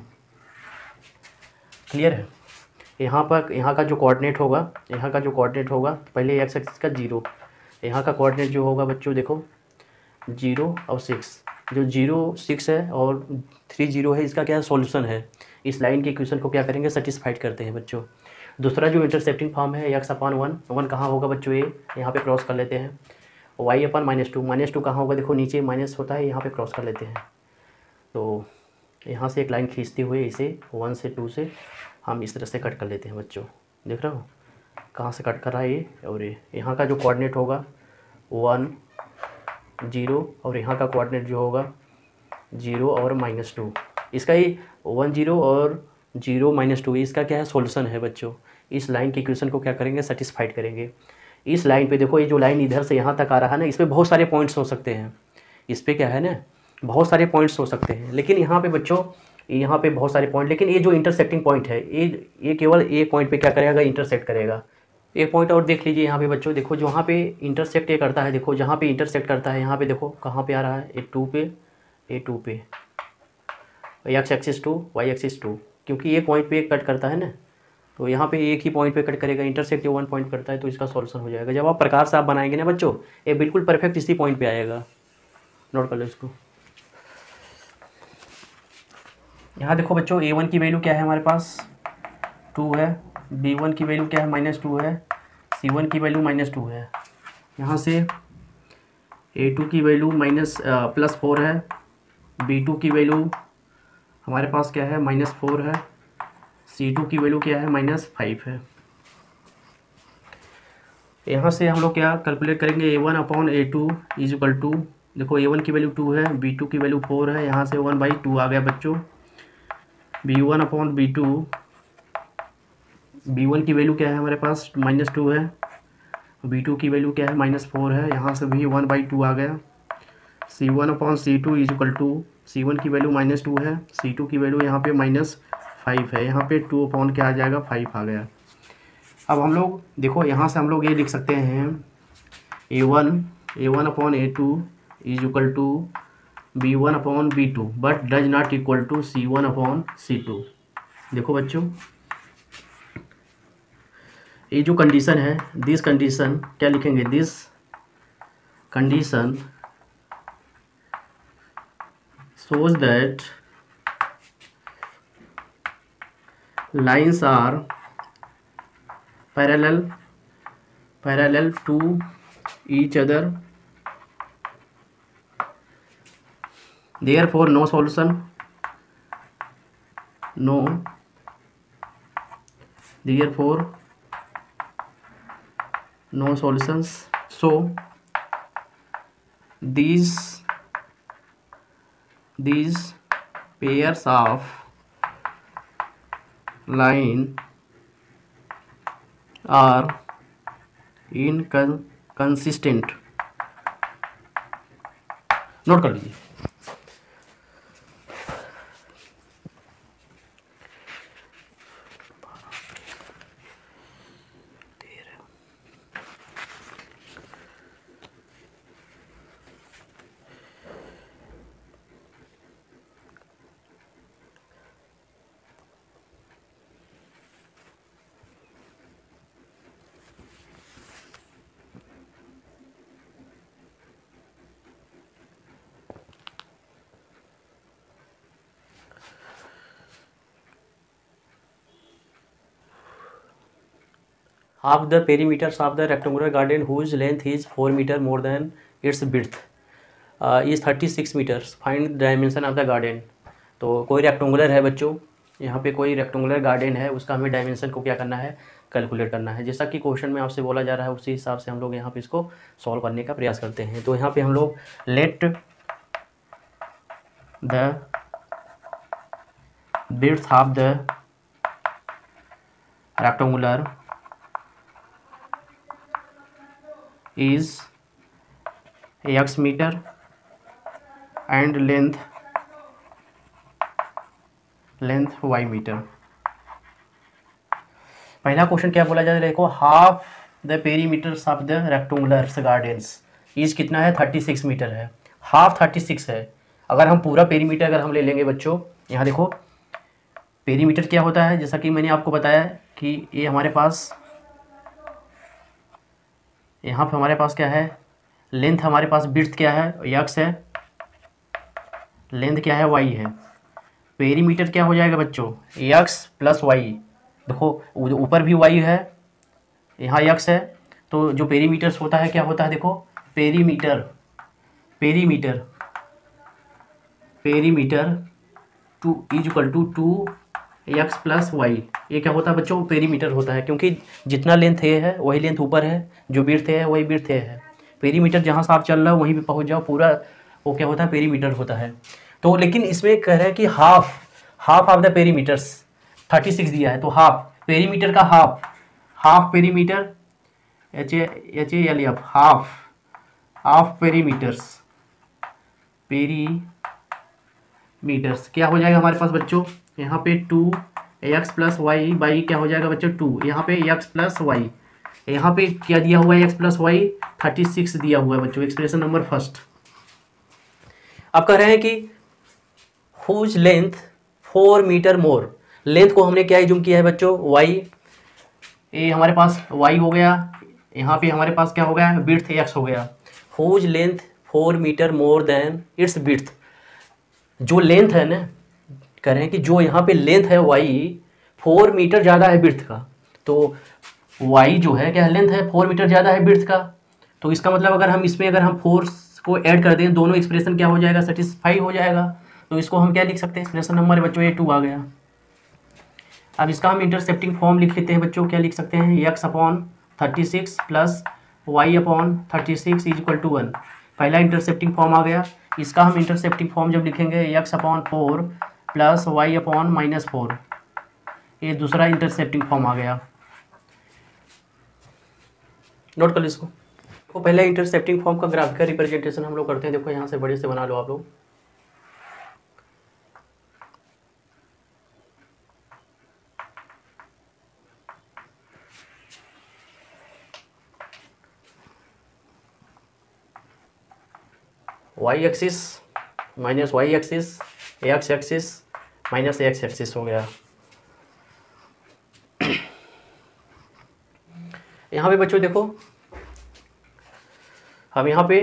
क्लियर है? यहाँ पर यहाँ का जो कोऑर्डिनेट होगा पहले एक्स एक्सिस का 0, यहाँ का कोऑर्डिनेट जो होगा बच्चों देखो 0 और 6, जो 0 6 है और 3 0 है, इसका क्या है सॉल्यूशन है। इस लाइन के इक्वेशन को क्या करेंगे सेटिस्फाइड करते हैं बच्चों। दूसरा जो इंटरसेप्टिंग फॉर्म है x/1, 1 कहाँ होगा बच्चों, ये यहाँ पे क्रॉस कर लेते हैं। y/-2, -2 कहाँ होगा देखो नीचे माइनस होता है, यहाँ पे क्रॉस कर लेते हैं। तो यहाँ से एक लाइन खींचते हुए इसे 1 से 2 से हम इस तरह से कट कर लेते हैं बच्चों। देख रहे हो कहाँ से कट कर रहा है ये, और ये यहाँ का जो कोऑर्डिनेट होगा 1 0 और यहाँ का कोऑर्डिनेट जो होगा 0 और -2। इसका ही 1 0 और 0 -2 इसका क्या है सॉल्यूशन है बच्चों। इस लाइन के इक्वेशन को क्या करेंगे सेटिस्फाइड करेंगे। इस लाइन पे देखो, ये जो लाइन इधर से यहाँ तक आ रहा है ना, इस पर बहुत सारे पॉइंट्स हो सकते हैं। इस पर क्या है ना बहुत सारे पॉइंट्स हो सकते हैं, लेकिन यहाँ पे बच्चों यहाँ पे बहुत सारे पॉइंट, लेकिन ये जो इंटरसेक्टिंग पॉइंट है ये केवल एक पॉइंट पे क्या करेगा इंटरसेक्ट करेगा। एक पॉइंट और देख लीजिए यहाँ पे बच्चों, देखो जहाँ पे इंटरसेक्ट ये करता है, देखो जहाँ पे इंटरसेक्ट करता है यहाँ पे देखो कहाँ पे आ रहा है A2 पे एक्स एक्सिस 2 वाई एक्सिस 2, क्योंकि ये पॉइंट पे कट करता है ना, तो यहाँ पे एक ही पॉइंट पे कट करेगा, इंटरसेक्ट 1 पॉइंट करता है, तो इसका सॉल्यूशन हो जाएगा। जब आप प्रकार से आप बनाएंगे ना बच्चों, ये बिल्कुल परफेक्ट इसी पॉइंट पे आएगा। नोट कर लो इसको। यहाँ देखो बच्चों A1 की वैल्यू क्या है हमारे पास 2 है, B1 की वैल्यू क्या है -2 है, C1 की वैल्यू -2 है। यहाँ से A2 की वैल्यू +4 है, B2 की वैल्यू हमारे पास क्या है -4 है, C2 की वैल्यू क्या है -5 है। यहाँ से हम लोग क्या कैलकुलेट करेंगे A1/A2 = देखो A1 की वैल्यू 2 है, B2 की वैल्यू 4 है, यहाँ से 1/2 आ गया बच्चों। B1/B2, B1 की वैल्यू क्या है हमारे पास -2 है, B2 की वैल्यू क्या है -4 है, यहाँ से भी 1/2 आ गया। C1/C2 = C1 की वैल्यू -2 है, C2 की वैल्यू यहाँ पे -5 है, यहाँ पे 2 क्या आ जाएगा 5 आ गया। अब हम लोग देखो यहाँ से हम लोग ये लिख सकते हैं A1/A2 = B1/B2 but does not equal to C1/C2। देखो बच्चों ये जो कंडीशन है, दिस कंडीशन क्या लिखेंगे, this condition shows that lines are parallel to each other, therefore no solution, therefore no solutions. So these pairs of line are inconsistent। नोट कर लीजिए। Half the perimeters of the rectangular garden whose length is 4 metre more than its width is 36 metres, find dimension of the garden. तो कोई rectangular है बच्चों, यहाँ पे कोई रेक्टेंगुलर गार्डन है, उसका हमें डायमेंशन को क्या करना है, कैलकुलेट करना है। जैसा कि क्वेश्चन में आपसे बोला जा रहा है उसी हिसाब से हम लोग यहाँ पे इसको सॉल्व करने का प्रयास करते हैं। तो यहाँ पे हम लोग let the width of the rectangular is x metre and length y metre. पहला क्वेश्चन क्या बोला जा रहा है, देखो half the perimeters of the rectangular gardens is कितना है, 36 मीटर है। हाफ 36 है। अगर हम पूरा पेरीमीटर अगर हम ले लेंगे बच्चों, यहाँ देखो पेरीमीटर क्या होता है, जैसा कि मैंने आपको बताया कि ये हमारे पास, यहाँ पे हमारे पास क्या है, लेंथ हमारे पास विड्थ क्या है, x है, लेंथ क्या है, y है। पेरीमीटर क्या हो जाएगा बच्चों, x प्लस y। देखो ऊपर भी y है, यहाँ x है, तो जो पेरीमीटर्स होता है क्या होता है, देखो perimeter perimeter perimeter two is equal to 2x plus y. ये क्या होता है बच्चों, पेरीमीटर होता है, क्योंकि जितना लेंथ ए है वही लेंथ ऊपर है, जो विड्थ है वही विड्थ है। पेरीमीटर जहाँ से आप चल रहे हो वहीं पे पहुँच जाओ, पूरा वो क्या होता है, पेरीमीटर होता है। तो लेकिन इसमें कह रहे हैं कि हाफ ऑफ द पेरीमीटर्स 36 दिया है, तो हाफ पेरीमीटर का half perimeter HALF half perimeters क्या हो जाएगा हमारे पास बच्चों, यहाँ पे 2x प्लस वाई बाई क्या हो जाएगा बच्चों 2, यहाँ पे x प्लस वाई, यहाँ पे क्या दिया हुआ है x प्लस वाई 36 दिया हुआ है बच्चों, एक्सप्रेशन नंबर फर्स्ट। अब कह रहे हैं कि whose length 4 metre more, length को हमने क्या एज्यूम किया है बच्चों, y, ये हमारे पास y हो गया, यहाँ पे हमारे पास क्या हो गया, विड्थ x हो गया। Whose length 4 metre more than its width, जो लेंथ है ना, कह रहे हैं कि जो यहाँ पे लेंथ है y 4 मीटर ज़्यादा है विड्थ का, तो y जो है क्या लेंथ है 4 मीटर ज़्यादा है विड्थ का। तो इसका मतलब अगर हम इसमें अगर हम फोर्स को ऐड कर दें, दोनों एक्सप्रेशन क्या हो जाएगा, सेटिस्फाई हो जाएगा। तो इसको हम क्या लिख सकते हैं, एक्सप्रेशन नंबर बच्चों ये 2 आ गया। अब इसका हम इंटरसेप्टिंग फॉर्म लिख लेते हैं बच्चों, क्या लिख सकते हैं, x/36 plus y/36 is equal to 1। पहला इंटरसेप्टिंग फॉर्म आ गया। इसका हम इंटरसेप्टिंग फॉर्म जब लिखेंगे x/4 प्लस y/-4, ये दूसरा इंटरसेप्टिंग फॉर्म आ गया। नोट कर लो इसको। तो पहले इंटरसेप्टिंग फॉर्म का ग्राफिकल रिप्रेजेंटेशन हम लोग करते हैं। देखो यहाँ से बड़े से बना लो आप लोग। y axis minus y axis, x axis minus x axis हो गया। यहाँ पे बच्चों देखो, हम यहाँ पे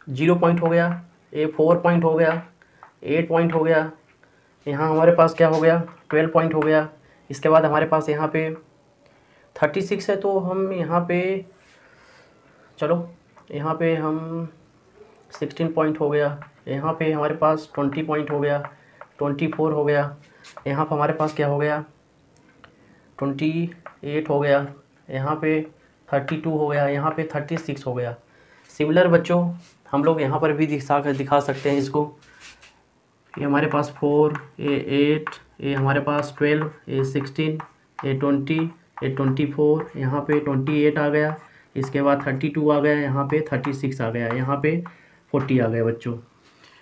0 पॉइंट हो गया, ये 4 पॉइंट हो गया, 8 पॉइंट हो गया, यहाँ हमारे पास क्या हो गया 12 पॉइंट हो गया। इसके बाद हमारे पास यहाँ पे 36 है, तो हम यहाँ पे चलो यहाँ पे हम 16 पॉइंट हो गया, यहाँ पे हमारे पास 20 पॉइंट हो गया, 24 हो गया, यहाँ पर हमारे पास क्या हो गया 28 हो गया, यहाँ पे 32 हो गया, यहाँ पे 36 हो गया। सिमिलर बच्चों हम लोग यहाँ पर भी दिखा सकते हैं इसको। ये हमारे पास 4, ये 8, ये हमारे पास 12, ये 16, ये 20, ये 24, यहाँ पे 28 आ गया, इसके बाद 32 आ गया, यहाँ पे 36 आ गया, यहाँ पे 40 आ गया बच्चों।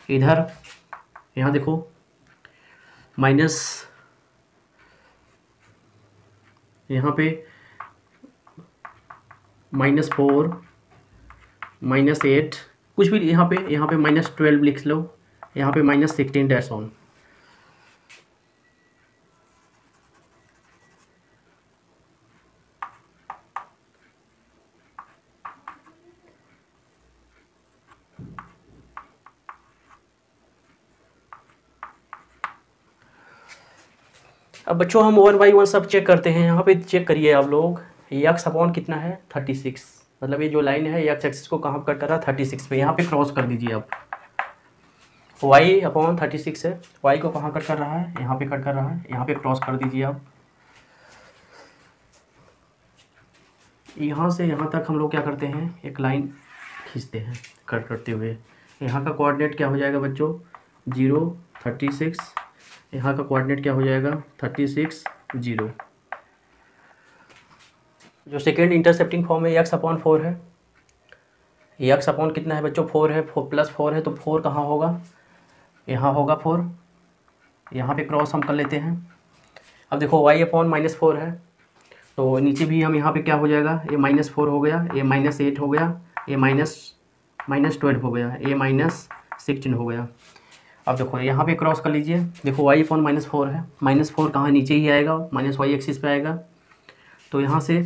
इधर यहाँ देखो माइनस, यहाँ पे -4, -8 कुछ भी, यहाँ पे -12 लिख लो, यहाँ पे -16 डैश ऑन। अब बच्चों हम 1 बाई 1 सब चेक करते हैं। यहाँ पे चेक करिए आप लोग, एक्स अपॉन कितना है 36, मतलब ये जो लाइन है एक्स एक्सिस को कहाँ कट कर रहा है 36 पे, यहाँ पे क्रॉस कर दीजिए अब। y अपॉन 36 है, y को कहाँ कट कर रहा है, यहाँ पे कट कर रहा है, यहाँ पे क्रॉस कर दीजिए अब। यहाँ से यहाँ तक हम लोग क्या करते हैं, एक लाइन खींचते हैं कट करते हुए। यहाँ का कोऑर्डिनेट क्या हो जाएगा बच्चों 0 36, यहाँ का कोऑर्डिनेट क्या हो जाएगा 36 0। जो सेकेंड इंटरसेप्टिंग फॉर्म है एक्स अपॉन 4 है, एक्स अपॉन कितना है बच्चों 4 है, 4 प्लस 4 है, तो 4 कहाँ होगा, यहाँ होगा 4, यहाँ पे क्रॉस हम कर लेते हैं। अब देखो y अपॉन -4 है, तो नीचे भी हम यहाँ पे क्या हो जाएगा, ये -4 हो गया, ये -8 हो गया, ये -12 हो गया, ये -16 हो गया। अब देखो यहाँ पे क्रॉस कर लीजिए, देखो y अपॉन -4 है, -4 कहाँ नीचे ही आएगा, -y एक्सिस पे आएगा। तो यहाँ से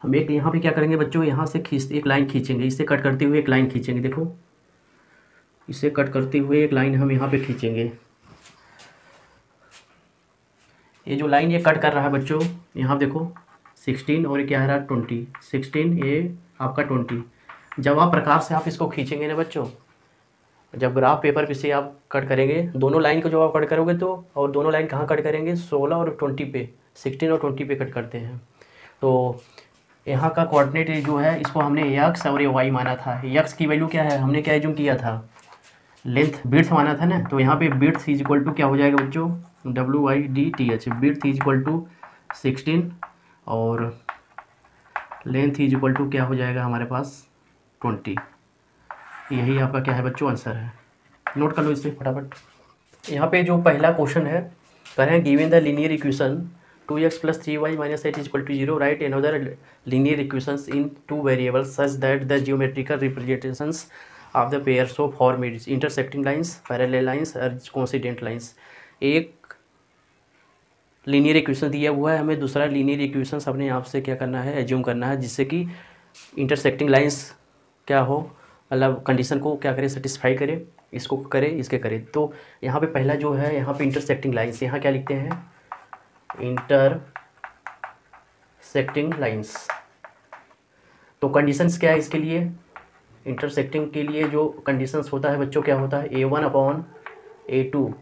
हम एक यहाँ पे क्या करेंगे बच्चों, यहाँ से एक लाइन खींचेंगे, इससे कट करते हुए एक लाइन खींचेंगे, देखो इसे कट करते हुए एक लाइन हम यहाँ पे खींचेंगे। ये जो लाइन ये कट कर रहा है बच्चों, यहाँ देखो 16 और ये क्या है रहा 20, 16 ये आपका 20। जब आप प्रकार से आप इसको खींचेंगे ना बच्चों, जब ग्राफ पेपर पे से आप कट करेंगे दोनों लाइन को, जो आप कट करोगे तो, और दोनों लाइन कहाँ कट करेंगे 16 और 20 पे, 16 और 20 पे कट करते हैं। तो यहाँ का कोऑर्डिनेट जो है इसको हमने एक्स और ये वाई माना था। एक्स की वैल्यू क्या है, हमने क्या एज्यूम किया था, लेंथ बिड्थ माना था ना, तो यहाँ पे बिड्थ इज इक्वल टू क्या हो जाएगा बच्चों WIDTH, width is equal to 16 और लेंथ इज इक्वल टू क्या हो जाएगा हमारे पास 20। यही आपका क्या है बच्चों आंसर है, नोट कर लो इसे फटाफट। यहाँ पे जो पहला क्वेश्चन है, कह रहे हैं given the linear equation 2x + 3y - 8 = 0, right another linear equations in two variables such that the geometrical representations of the pairs of form intersecting lines, parallel lines और coincident lines। एक लीनियर इक्वेशन दिया हुआ है हमें, दूसरा linear equation अपने आप से क्या करना है एज्यूम करना है, जिससे कि इंटरसेक्टिंग लाइंस क्या हो, मतलब कंडीशन को क्या करे सेटिस्फाई करे, इसको करे इसके करे। तो यहाँ पे पहला जो है यहाँ पे इंटरसेक्टिंग लाइंस, यहाँ क्या लिखते हैं इंटरसेक्टिंग लाइंस। तो कंडीशंस क्या है इसके लिए, इंटरसेक्टिंग के लिए जो कंडीशंस होता है बच्चों क्या होता है A1/A2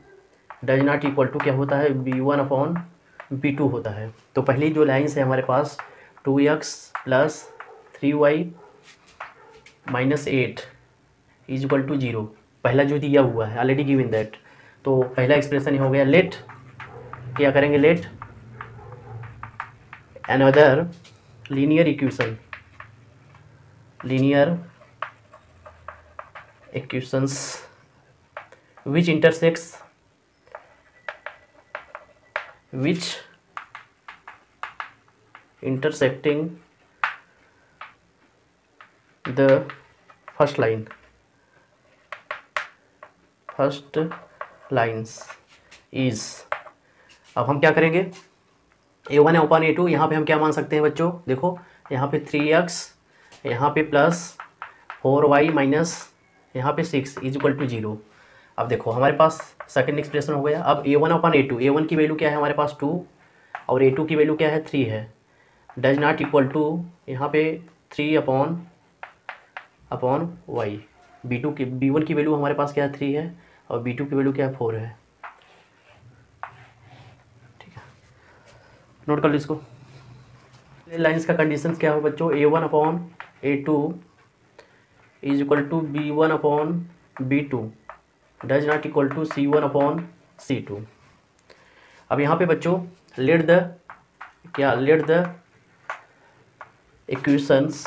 does not equal to क्या होता है B1/B2 होता है। तो पहली जो लाइंस है हमारे पास 2x + 3y - 8 is equal to 0, पहला जो दिया हुआ है ऑलरेडी गिवन दैट। तो पहला एक्सप्रेशन हो गया, लेट क्या करेंगे, late another linear equation, linear equations which intersects intersecting the first lines is। अब हम क्या करेंगे A1/A2, यहाँ पे हम क्या मान सकते हैं बच्चों, देखो यहाँ पे 3x, यहाँ पे +4y माइनस यहाँ पे 6 इज इक्वल टू 0। अब देखो हमारे पास सेकंड एक्सप्रेशन हो गया। अब A1/A2, A1 की वैल्यू क्या है हमारे पास 2 और A2 की वैल्यू क्या है 3 है, डज नॉट इक्वल टू यहाँ पे 3/y। B1 की वैल्यू हमारे पास क्या है 3 है और B2 की वैल्यू क्या है 4 है। नोट कर लो इसको। लाइंस का कंडीशंस क्या हो बच्चों, A1/A2 is equal to B1/B2 does not equal to C1/C2। अब यहाँ पे बच्चों लेट द इक्वेशंस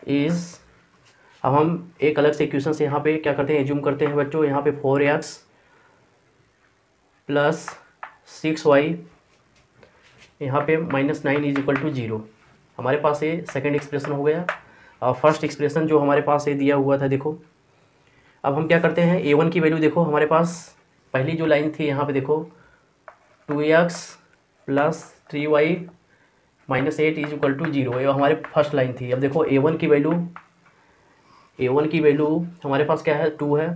इज, अब हम एक अलग से इक्वेशन से यहाँ पे क्या करते हैं एज्यूम करते हैं बच्चों, यहाँ पे 4x + 6y यहाँ पे -9 इज इक्वल टू 0। हमारे पास ये सेकंड एक्सप्रेशन हो गया। और फर्स्ट एक्सप्रेशन जो हमारे पास ये दिया हुआ था देखो, अब हम क्या करते हैं A1 की वैल्यू देखो हमारे पास पहली जो लाइन थी यहाँ पे देखो 2x + 3y - 8 is equal to 0, ये हमारे फर्स्ट लाइन थी। अब देखो A1 की वैल्यू हमारे पास क्या है 2 है,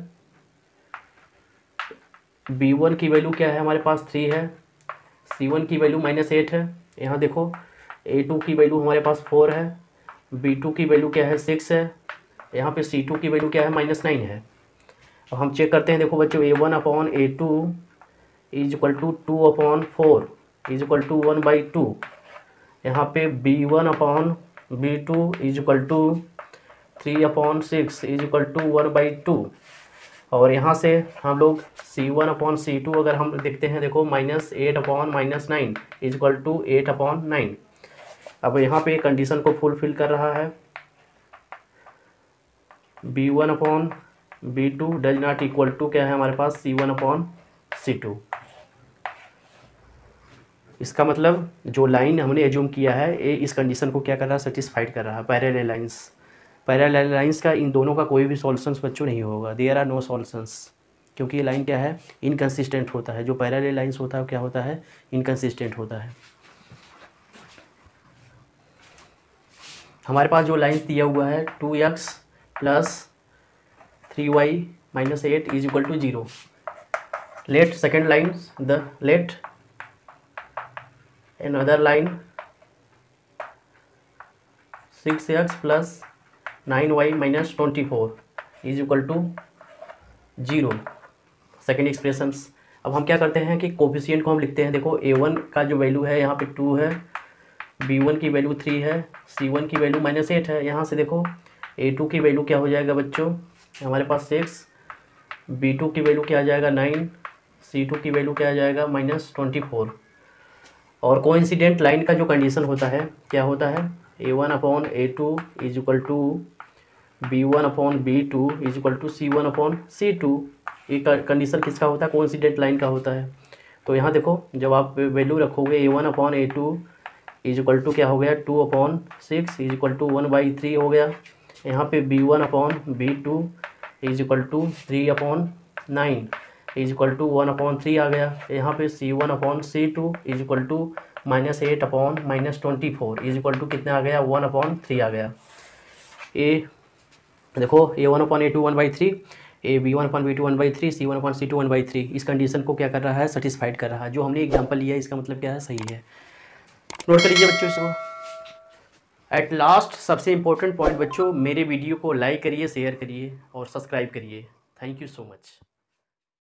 B1 की वैल्यू क्या है हमारे पास 3 है, C1 की वैल्यू -8 है। यहाँ देखो A2 की वैल्यू हमारे पास 4 है, B2 की वैल्यू क्या है 6 है, यहाँ पे C2 की वैल्यू क्या है -9 है। अब हम चेक करते हैं, देखो बच्चों A1/A2 is equal to 2/4 is equal to 1/2। यहाँ पे B1/B2 is equal to 3/6 is equal to 1/2। और यहाँ से हम लोग C1/C2 अगर हम देखते हैं, देखो -8/-9 इज इक्वल टू 8/9। अब यहाँ पे कंडीशन को फुलफिल कर रहा है, B1/B2 does not equal to क्या है हमारे पास C1/C2। इसका मतलब जो लाइन हमने एज्यूम किया है ये इस कंडीशन को क्या कर रहा है, सेटिस्फाइड कर रहा है। पैरेलल लाइंस का इन दोनों का कोई भी सॉल्यूशंस बच्चों नहीं होगा, देयर आर नो सॉल्यूशंस, क्योंकि ये लाइन क्या है, इनकंसिस्टेंट होता है। जो पैरेलल लाइंस होता है क्या होता है, इनकंसिस्टेंट होता है। हमारे पास जो लाइंस दिया हुआ है 2x + 3y - 8 is equal to 0। Let second line let another line 6x + 9y - 24 is equal to 0। Second expressions. अब हम क्या करते हैं कि कोफिशिएंट को हम लिखते हैं। देखो A1 का जो वैल्यू है यहाँ पे 2 है, B1 की वैल्यू 3 है, C1 की वैल्यू -8 है। यहाँ से देखो A2 की वैल्यू क्या हो जाएगा बच्चों, हमारे पास 6, B2 की वैल्यू क्या आ जाएगा 9, C2 की वैल्यू क्या आ जाएगा -24। और कोइंसिडेंट लाइन का जो कंडीशन होता है क्या होता है, A1/A2 is equal to B1/B2 is equal to C1/C2। ये कंडीशन किसका होता है, कोइंसिडेंट लाइन का होता है। तो यहाँ देखो जब आप वैल्यू रखोगे A1/A2 इज इक्वल टू क्या हो गया 2/6 इज इक्वल टू 1/3 हो गया। यहाँ पे B1/B2 is equal to 3/9 is equal to 1/3 आ गया। यहाँ पे C1/C2 is equal to -8/-24 is equal to कितना आ गया 1/3 आ गया। ए देखो A1/A2 1/3, B1/B2 1/3, C1/C2 1/3। इस कंडीशन को क्या कर रहा है, सेटिस्फाइड कर रहा है। जो हमने एग्जांपल लिया है इसका मतलब क्या है, सही है। नोट कर लीजिए बच्चों इसको। एट लास्ट सबसे इंपॉर्टेंट पॉइंट बच्चों, मेरे वीडियो को लाइक करिए, शेयर करिए और सब्सक्राइब करिए। Thank you so much.